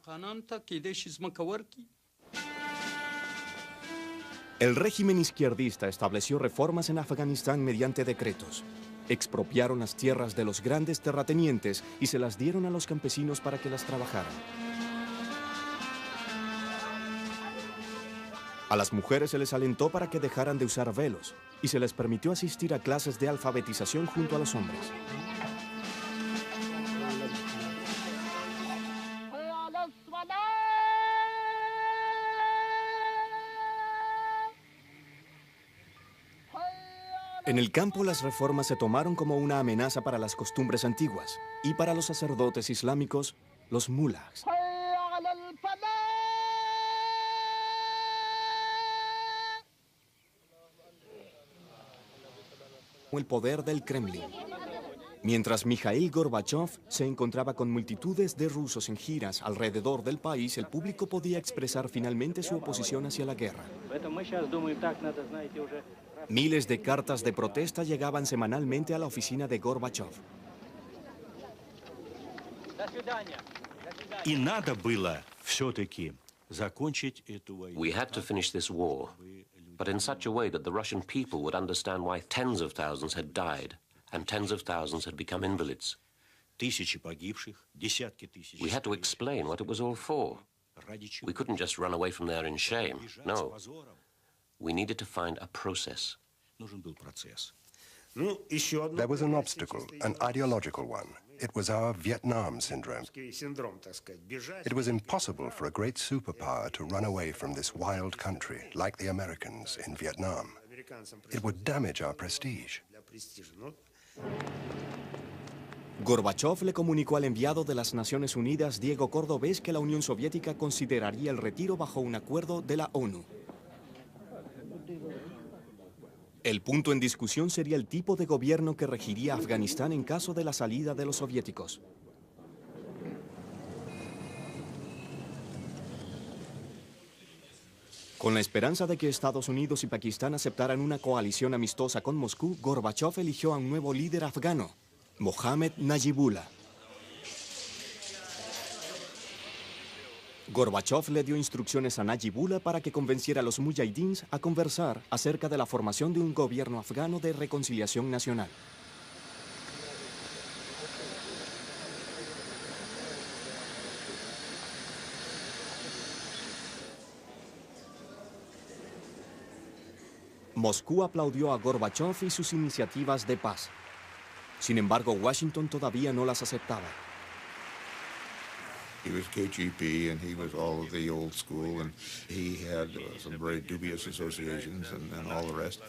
El régimen izquierdista estableció reformas en Afganistán mediante decretos. Expropiaron las tierras de los grandes terratenientes y se las dieron a los campesinos para que las trabajaran. A las mujeres se les alentó para que dejaran de usar velos y se les permitió asistir a clases de alfabetización junto a los hombres. En el campo, las reformas se tomaron como una amenaza para las costumbres antiguas y para los sacerdotes islámicos, los mulahs. El poder del Kremlin. Mientras Mikhail Gorbachev se encontraba con multitudes de rusos en giras alrededor del país, el público podía expresar finalmente su oposición hacia la guerra. Miles de cartas de protesta llegaban semanalmente a la oficina de Gorbachev. И надо было все-таки закончить эту войну. We had to finish this war, but in such a way that the Russian people would understand why tens of thousands had died and tens of thousands had become invalids. Тысячи погибших, десятки тысяч. We had to explain what it was all for. We couldn't just run away from there in shame. No. We needed to find a process. There was an obstacle, an ideological one. It was our Vietnam syndrome. It was impossible for a great superpower to run away from this wild country, like the Americans in Vietnam. It would damage our prestige. Gorbachev le comunicó al enviado de las Naciones Unidas, Diego Cordovés, que la Unión Soviética consideraría el retiro bajo un acuerdo de la ONU. El punto en discusión sería el tipo de gobierno que regiría Afganistán en caso de la salida de los soviéticos. Con la esperanza de que Estados Unidos y Pakistán aceptaran una coalición amistosa con Moscú, Gorbachev eligió a un nuevo líder afgano, Mohammad Najibullah. Gorbachev le dio instrucciones a Najibullah para que convenciera a los mujahidins a conversar acerca de la formación de un gobierno afgano de reconciliación nacional. Moscú aplaudió a Gorbachev y sus iniciativas de paz. Sin embargo, Washington todavía no las aceptaba. He was KGB, and he was all of the old school, and he had some very dubious associations and all the rest.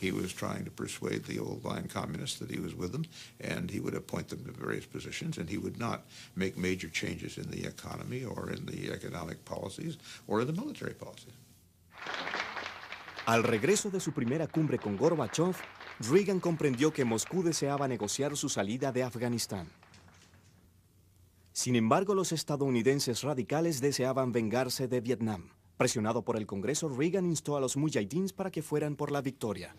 He was trying to persuade the old line communists that he was with them, and he would appoint them to various positions, and he would not make major changes in the economy or in the economic policies or in the military policies. Al regreso de su primera cumbre con Gorbachev, Reagan comprendió que Moscú deseaba negociar su salida de Afganistán. Sin embargo, los estadounidenses radicales deseaban vengarse de Vietnam. Presionado por el Congreso, Reagan instó a los mujahidins para que fueran por la victoria.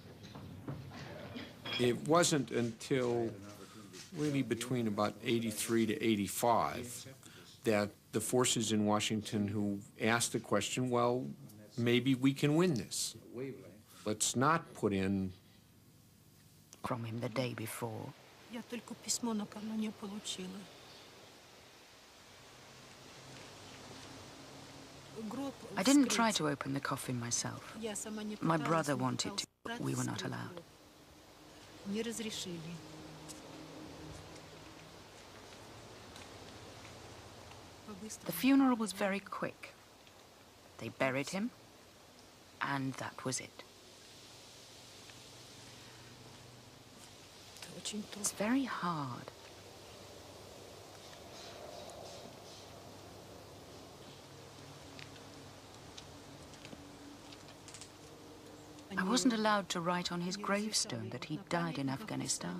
It wasn't until really between about 83 to 85 that the forces in Washington who asked the question, well, maybe we can win this. Let's not put in... From him the day before. I didn't try to open the coffin myself. My brother wanted to, but we were not allowed. The funeral was very quick. They buried him, and that was it. It's very hard. I wasn't allowed to write on his gravestone that he died in Afghanistan.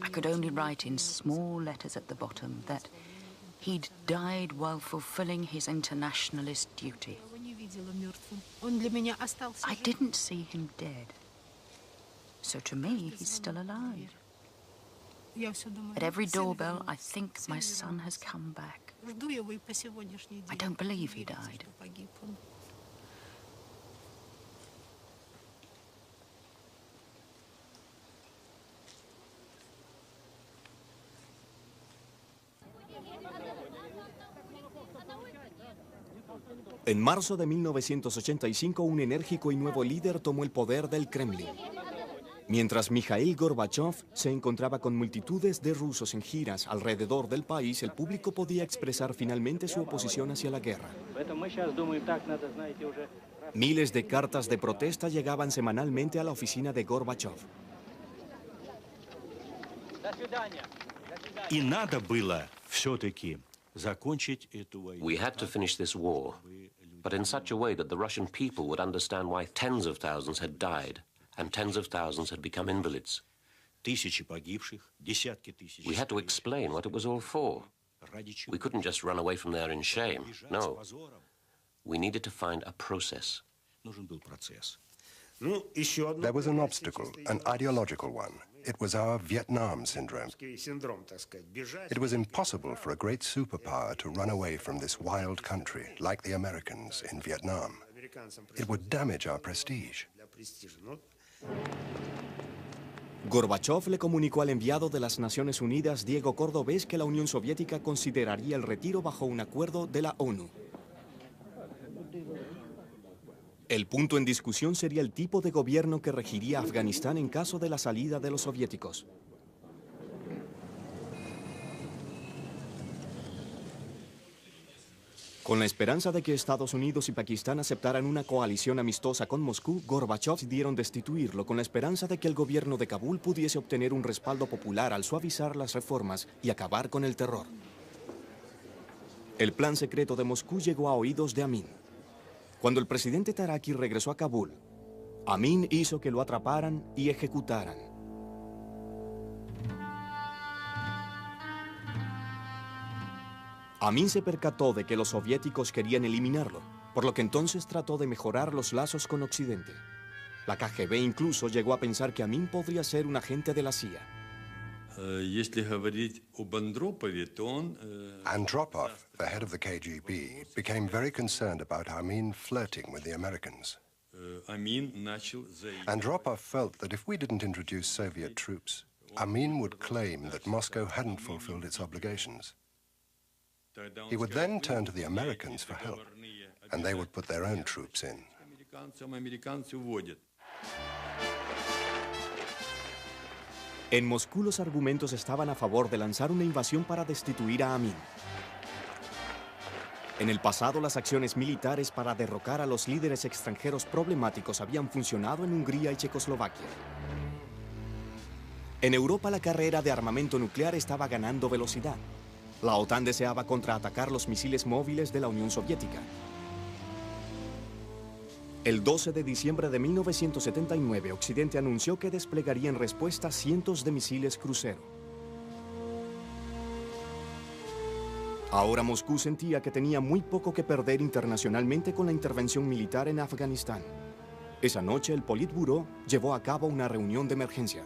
I could only write in small letters at the bottom that he'd died while fulfilling his internationalist duty. I didn't see him dead. So to me, he's still alive. At every doorbell, I think my son has come back. I don't believe he died. En marzo de 1985, un enérgico y nuevo líder tomó el poder del Kremlin. Mientras Mikhail Gorbachev se encontraba con multitudes de rusos en giras alrededor del país, el público podía expresar finalmente su oposición hacia la guerra. Miles de cartas de protesta llegaban semanalmente a la oficina de Gorbachev. И надо было все-таки закончить эту войну. We had to finish this war, but in such a way that the Russian people would understand why tens of thousands had died and tens of thousands had become invalids. Тысячи погибших, десятки тысяч. We had to explain what it was all for. We couldn't just run away from there in shame. No. We needed to find a process. Нужен был процесс. There was an obstacle, an ideological one. It was our Vietnam syndrome. It was impossible for a great superpower to run away from this wild country, like the Americans in Vietnam. It would damage our prestige. Gorbachev le comunicó al enviado de las Naciones Unidas, Diego Cordovés, que la Unión Soviética consideraría el retiro bajo un acuerdo de la ONU. El punto en discusión sería el tipo de gobierno que regiría Afganistán en caso de la salida de los soviéticos. Con la esperanza de que Estados Unidos y Pakistán aceptaran una coalición amistosa con Moscú, Gorbachev decidieron destituirlo con la esperanza de que el gobierno de Kabul pudiese obtener un respaldo popular al suavizar las reformas y acabar con el terror. El plan secreto de Moscú llegó a oídos de Amin. Cuando el presidente Taraki regresó a Kabul, Amin hizo que lo atraparan y ejecutaran. Amin se percató de que los soviéticos querían eliminarlo, por lo que entonces trató de mejorar los lazos con Occidente. La KGB incluso llegó a pensar que Amin podría ser un agente de la CIA. Andropov, the head of the KGB, became very concerned about Amin flirting with the Americans. Andropov felt that if we didn't introduce Soviet troops, Amin would claim that Moscow hadn't fulfilled its obligations. He would then turn to the Americans for help, and they would put their own troops in. En Moscú los argumentos estaban a favor de lanzar una invasión para destituir a Amin. En el pasado, las acciones militares para derrocar a los líderes extranjeros problemáticos habían funcionado en Hungría y Checoslovaquia. En Europa, la carrera de armamento nuclear estaba ganando velocidad. La OTAN deseaba contraatacar los misiles móviles de la Unión Soviética. El 12 de diciembre de 1979, Occidente anunció que desplegaría en respuesta cientos de misiles crucero. Ahora Moscú sentía que tenía muy poco que perder internacionalmente con la intervención militar en Afganistán. Esa noche, el Politburó llevó a cabo una reunión de emergencia.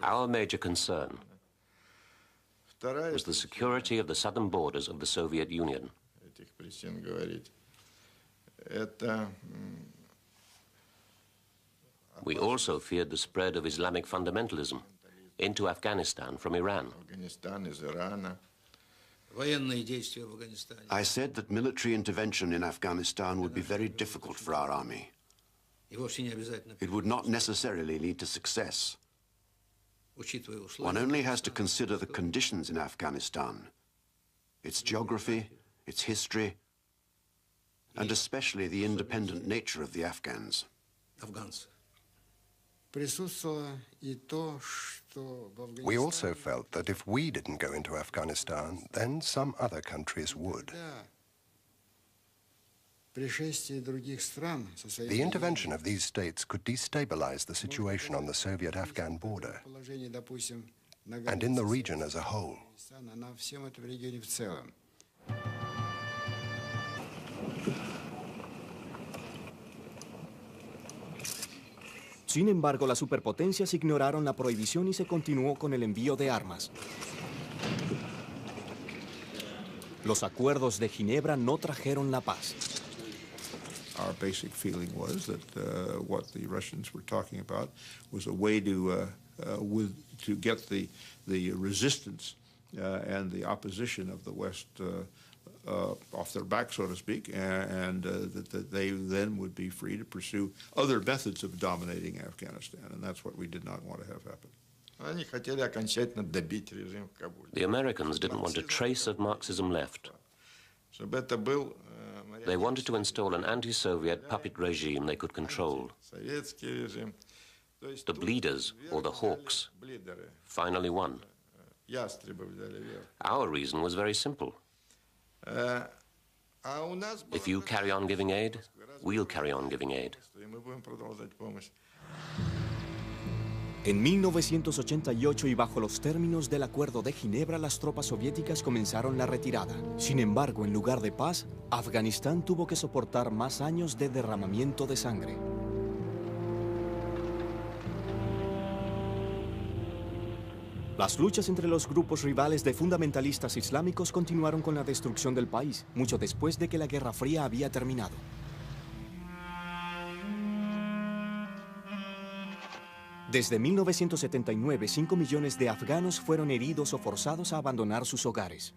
Our major concern was the security of the southern borders of the Soviet Union. We also feared the spread of Islamic fundamentalism into Afghanistan from Iran. I said that military intervention in Afghanistan would be very difficult for our army. It would not necessarily lead to success. One only has to consider the conditions in Afghanistan, its geography, its history, and especially the independent nature of the Afghans. We also felt that if we didn't go into Afghanistan, then some other countries would. The intervention of these states could destabilize the situation on the Soviet-Afghan border and in the region as a whole. Sin embargo, las superpotencias ignoraron la prohibición y se continuó con el envío de armas. Los acuerdos de Ginebra no trajeron la paz. Our basic feeling was that what the Russians were talking about was a way to get the resistance and the opposition of the West off their back, so to speak, and that they then would be free to pursue other methods of dominating Afghanistan, and that's what we did not want to have happen. The Americans didn't want a trace of Marxism left. They wanted to install an anti-Soviet puppet regime they could control. The bleeders, or the hawks, finally won. Our reason was very simple. If you carry on giving aid, we'll carry on giving aid. En 1988 y bajo los términos del Acuerdo de Ginebra, las tropas soviéticas comenzaron la retirada. Sin embargo, en lugar de paz, Afganistán tuvo que soportar más años de derramamiento de sangre. Las luchas entre los grupos rivales de fundamentalistas islámicos continuaron con la destrucción del país, mucho después de que la Guerra Fría había terminado. Desde 1979, 5 millones de afganos fueron heridos o forzados a abandonar sus hogares.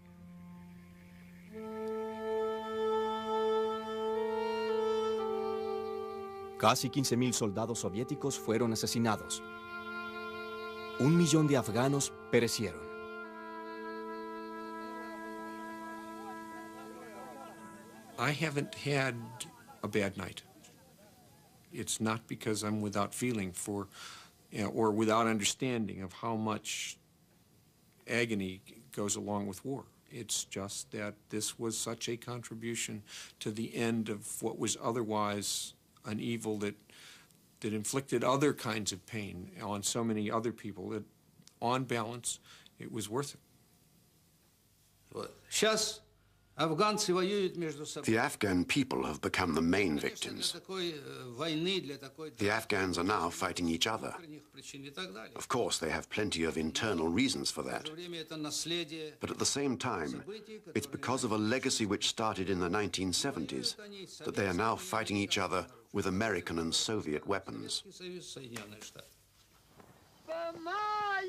Casi 15.000 soldados soviéticos fueron asesinados. 1 millón de afganos perecieron. I haven't had a bad night. It's not because I'm without feeling for, or without understanding of how much agony goes along with war. It's just that this was such a contribution to the end of what was otherwise an evil that inflicted other kinds of pain on so many other people that, on balance, it was worth it. The Afghan people have become the main victims. The Afghans are now fighting each other. Of course, they have plenty of internal reasons for that. But at the same time, it's because of a legacy which started in the 1970s that they are now fighting each other with American and Soviet weapons. فما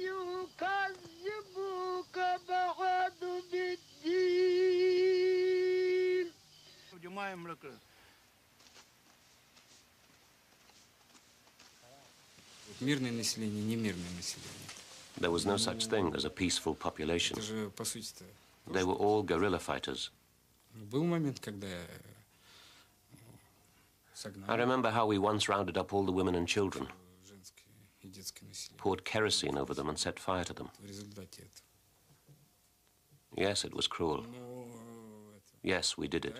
يكذبك بعد Мирное население, немирное население. There was no such thing as a peaceful population. Это же, по сути-то, They were all guerrilla fighters. был момент, когда I remember how we once rounded up all the women and children, женское и детское население. poured kerosene over them and set fire to them. В результате этого. Yes, it was cruel. Yes, we did it.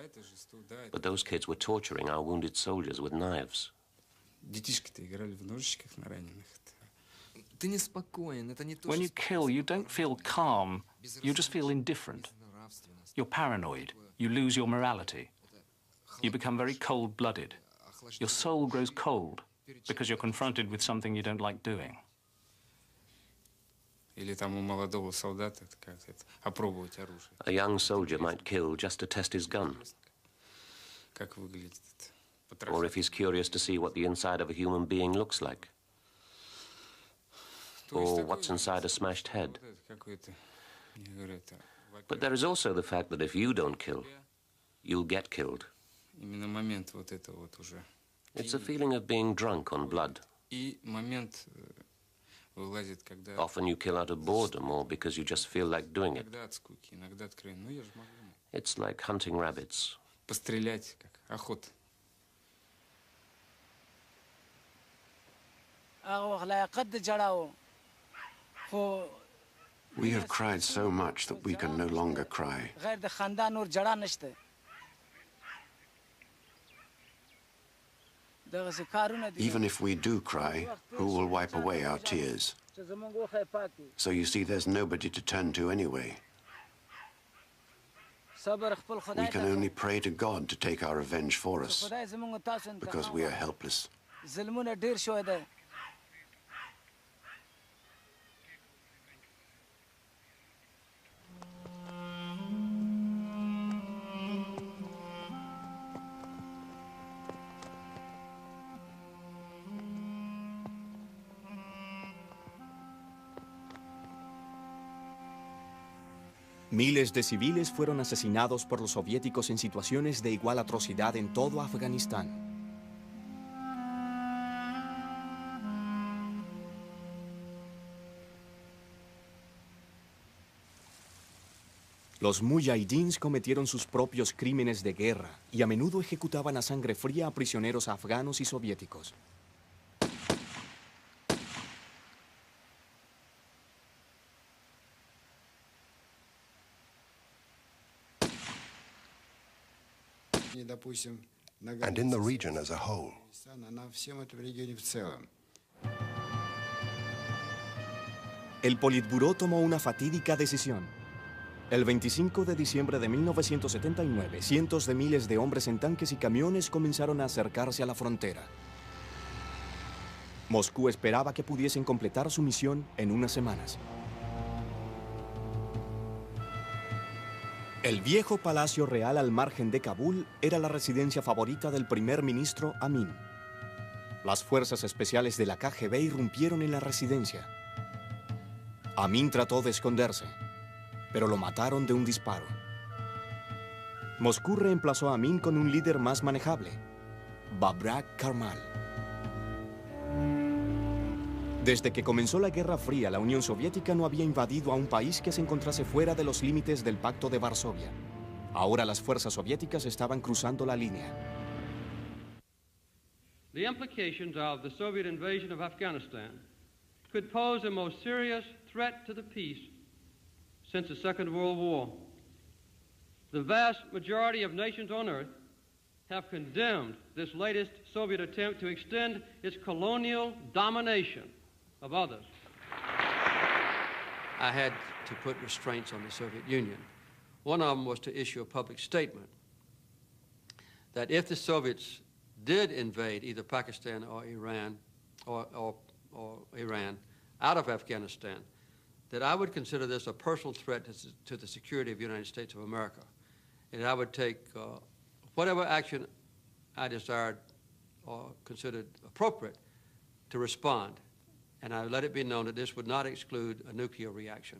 But those kids were torturing our wounded soldiers with knives. Детишки-то играли в ножичках на раненых. Ты неспокоен, это не то. When you kill, you don't feel calm. You just feel indifferent. You're paranoid. You lose your morality. You become very cold-blooded. Your soul grows cold because you're confronted with something you don't like doing. Или там у молодого солдата, как это, опробовать оружие. A young soldier might kill just to test his gun. Как выглядит это? Or if he's curious to see what the inside of a human being looks like. Or what's inside a smashed head. But there is also the fact that if you don't kill, you'll get killed. Именно момент вот это вот уже. It's a feeling of being drunk on blood. И момент вылазит, когда. Often you kill out of boredom or because you just feel like doing it. Иногда от скуки, иногда от крайности. Ну я же могу. It's like hunting rabbits. Пострелять, как охота. We have cried so much that we can no longer cry. Even if we do cry, who will wipe away our tears? So you see, there's nobody to turn to anyway. We can only pray to God to take our revenge for us, because we are helpless. Miles de civiles fueron asesinados por los soviéticos en situaciones de igual atrocidad en todo Afganistán. Los mujahidins cometieron sus propios crímenes de guerra y a menudo ejecutaban a sangre fría a prisioneros afganos y soviéticos. And in the region as a whole. El Politburó tomó una fatídica decisión. El 25 de diciembre de 1979, cientos de miles de hombres en tanques y camiones comenzaron a acercarse a la frontera. Moscú esperaba que pudiesen completar su misión en unas semanas. El viejo Palacio Real al margen de Kabul era la residencia favorita del primer ministro Amin. Las fuerzas especiales de la KGB irrumpieron en la residencia. Amin trató de esconderse, pero lo mataron de un disparo. Moscú reemplazó a Amin con un líder más manejable, Babrak Karmal. Desde que comenzó la Guerra Fría, la Unión Soviética no había invadido a un país que se encontrase fuera de los límites del Pacto de Varsovia. Ahora las fuerzas soviéticas estaban cruzando la línea. The implications of the Soviet invasion of Afghanistan could pose a most serious threat to the peace since the Second World War. The vast majority of nations on earth have condemned this latest Soviet attempt to extend its colonial domination of others. I had to put restraints on the Soviet Union. One of them was to issue a public statement that if the Soviets did invade either Pakistan or Iran or Iran out of Afghanistan, that I would consider this a personal threat to the security of the United States of America, and I would take whatever action I desired or considered appropriate to respond. And I let it be known that this would not exclude a nuclear reaction.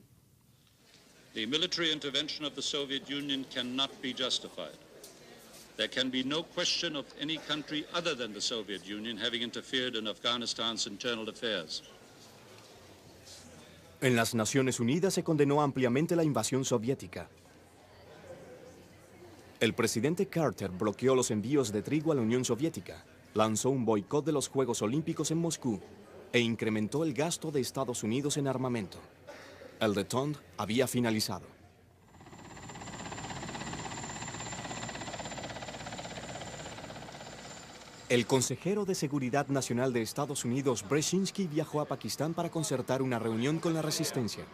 The military intervention of the Soviet Union cannot be justified. There can be no question of any country other than the Soviet Union having interfered in Afghanistan's internal affairs. En las Naciones Unidas se condenó ampliamente la invasión soviética. El presidente Carter bloqueó los envíos de trigo a la Unión Soviética, lanzó un boicot de los Juegos Olímpicos en Moscú e incrementó el gasto de Estados Unidos en armamento. El détente había finalizado. El consejero de Seguridad Nacional de Estados Unidos, Brzezinski, viajó a Pakistán para concertar una reunión con la resistencia.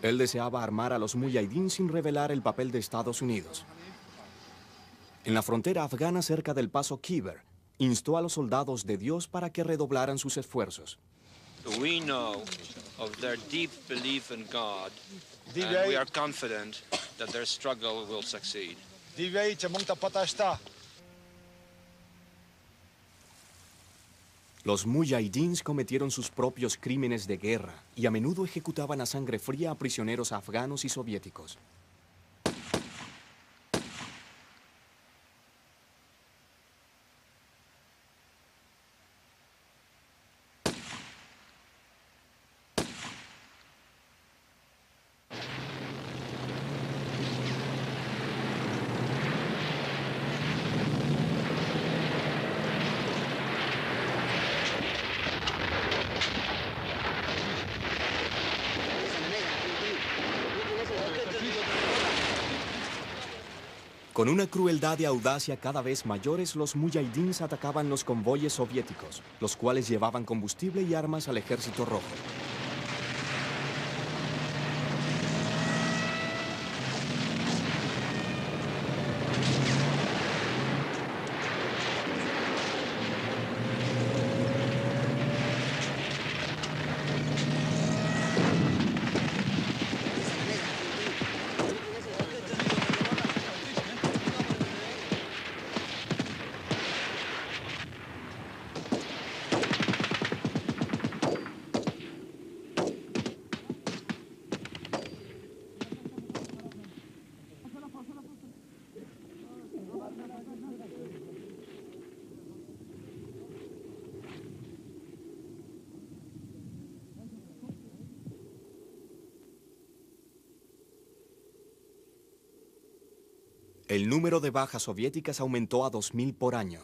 Él deseaba armar a los mujahidín sin revelar el papel de Estados Unidos. En la frontera afgana cerca del paso Khyber, instó a los soldados de Dios para que redoblaran sus esfuerzos. We know of their deep belief in God, and we are confident that their struggle will succeed. Los mujahidín cometieron sus propios crímenes de guerra y a menudo ejecutaban a sangre fría a prisioneros afganos y soviéticos. Con una crueldad y audacia cada vez mayores, los mujahidín atacaban los convoyes soviéticos, los cuales llevaban combustible y armas al Ejército Rojo. El número de bajas soviéticas aumentó a 2.000 por año.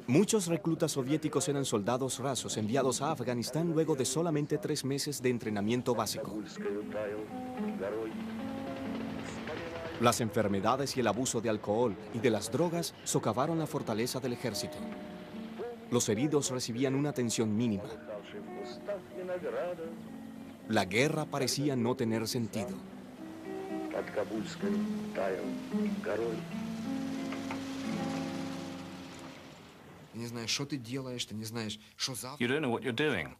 Muchos reclutas soviéticos eran soldados rasos enviados a Afganistán luego de solamente 3 meses de entrenamiento básico. Las enfermedades y el abuso de alcohol y de las drogas socavaron la fortaleza del ejército. Los heridos recibían una atención mínima. La guerra parecía no tener sentido. You don't know what you're doing.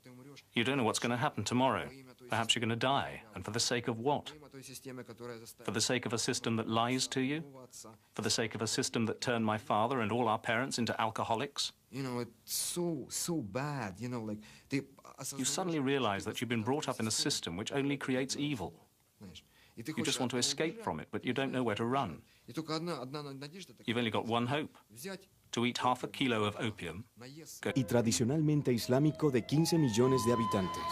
You don't know what's going to happen tomorrow. Perhaps you're going to die. And for the sake of what? For the sake of a system that lies to you? For the sake of a system that turned my father and all our parents into alcoholics? You know, it's so bad, you know, like... You suddenly realize that you've been brought up in a system which only creates evil. You just want to escape from it, but you don't know where to run. You've only got one hope. To eat half a kilo of opium. Y tradicionalmente islámico de 15 millones de habitantes.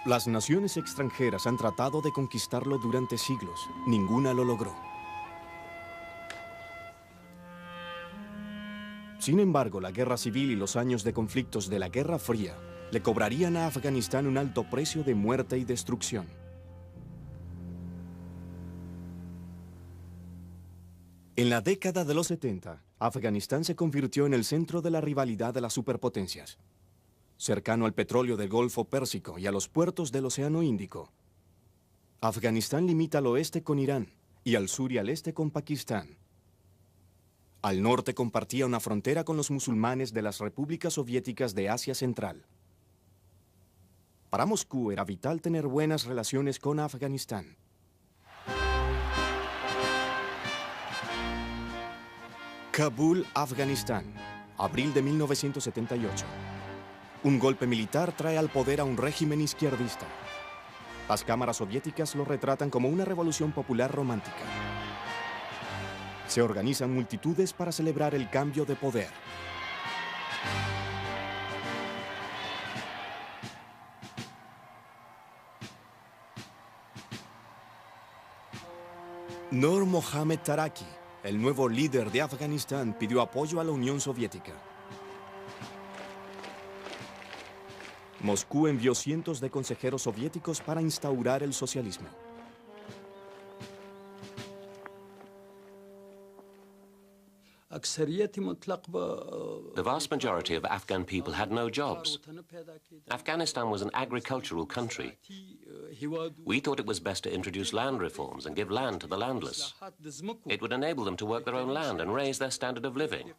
Las naciones extranjeras han tratado de conquistarlo durante siglos. Ninguna lo logró. Sin embargo, la guerra civil y los años de conflictos de la Guerra Fría le cobrarían a Afganistán un alto precio de muerte y destrucción. En la década de los 70, Afganistán se convirtió en el centro de la rivalidad de las superpotencias. Cercano al petróleo del Golfo Pérsico y a los puertos del Océano Índico, Afganistán limita al oeste con Irán y al sur y al este con Pakistán. Al norte compartía una frontera con los musulmanes de las repúblicas soviéticas de Asia Central. Para Moscú era vital tener buenas relaciones con Afganistán. Kabul, Afganistán, abril de 1978. Un golpe militar trae al poder a un régimen izquierdista. Las cámaras soviéticas lo retratan como una revolución popular romántica. Se organizan multitudes para celebrar el cambio de poder. Nur Mohammad Taraki, el nuevo líder de Afganistán, pidió apoyo a la Unión Soviética. Moscú envió cientos de consejeros soviéticos para instaurar el socialismo. The vast majority of Afghan people had no jobs. Afghanistan was an agricultural country. We thought it was best to introduce land reforms and give land to the landless. It would enable them to work their own land and raise their standard of living.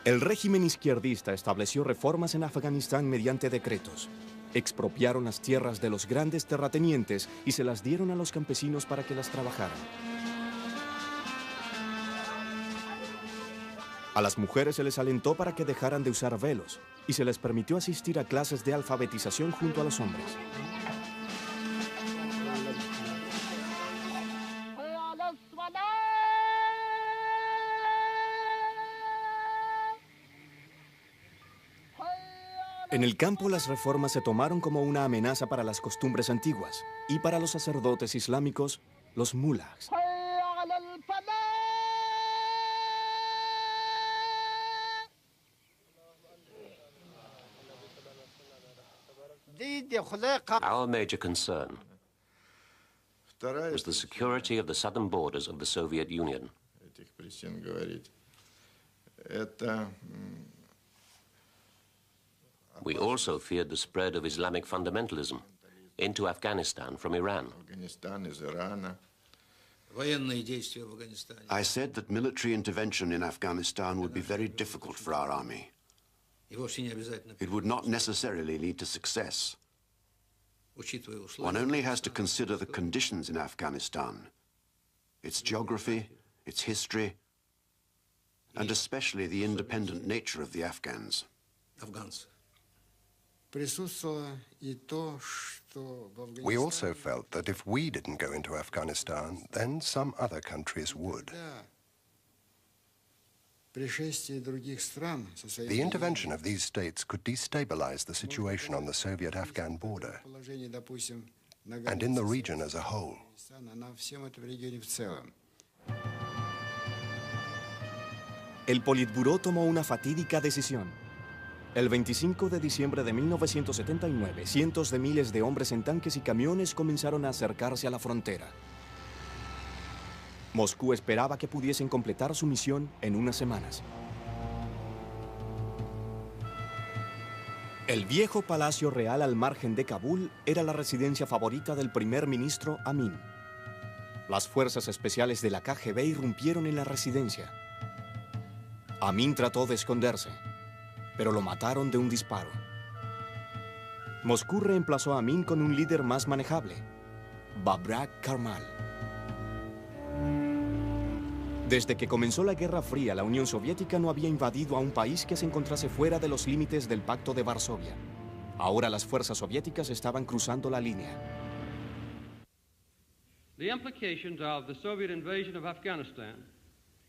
El régimen izquierdista estableció reformas en Afganistán mediante decretos. Expropiaron las tierras de los grandes terratenientes y se las dieron a los campesinos para que las trabajaran. A las mujeres se les alentó para que dejaran de usar velos y se les permitió asistir a clases de alfabetización junto a los hombres. En el campo, las reformas se tomaron como una amenaza para las costumbres antiguas y para los sacerdotes islámicos, los mulahs. Our major concern was the security of the southern borders of the Soviet Union. We also feared the spread of Islamic fundamentalism into Afghanistan from Iran. I said that military intervention in Afghanistan would be very difficult for our army. It would not necessarily lead to success. One only has to consider the conditions in Afghanistan, its geography, its history, and especially the independent nature of the Afghans. We also felt that if we didn't go into Afghanistan, then some other countries would. The intervention of these states could destabilize the situation on the Soviet-Afghan border and in the region as a whole. El Politburó tomó una fatídica decisión. El 25 de diciembre de 1979, cientos de miles de hombres en tanques y camiones comenzaron a acercarse a la frontera. Moscú esperaba que pudiesen completar su misión en unas semanas. El viejo Palacio Real al margen de Kabul era la residencia favorita del primer ministro Amin. Las fuerzas especiales de la KGB irrumpieron en la residencia. Amin trató de esconderse, pero lo mataron de un disparo. Moscú reemplazó a Amin con un líder más manejable, Babrak Karmal. Desde que comenzó la Guerra Fría, la Unión Soviética no había invadido a un país que se encontrase fuera de los límites del Pacto de Varsovia. Ahora las fuerzas soviéticas estaban cruzando la línea. The implications of the Soviet invasion of Afghanistan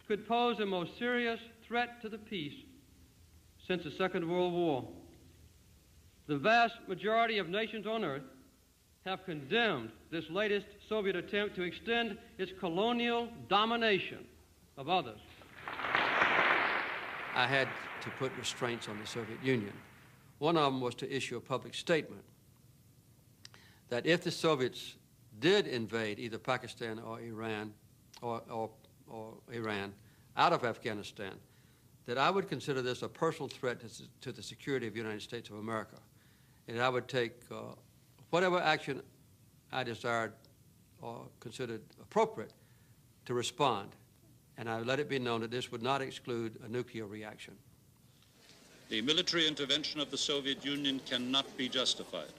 could pose a most serious threat to the peace since the Second World War. The vast majority of nations on earth have condemned this latest Soviet attempt to extend its colonial domination of others. I had to put restraints on the Soviet Union. One of them was to issue a public statement that if the Soviets did invade either Pakistan or Iran or Iran out of Afghanistan, that I would consider this a personal threat to the security of the United States of America, and I would take whatever action I desired or considered appropriate to respond, and I would let it be known that this would not exclude a nuclear reaction. The military intervention of the Soviet Union cannot be justified.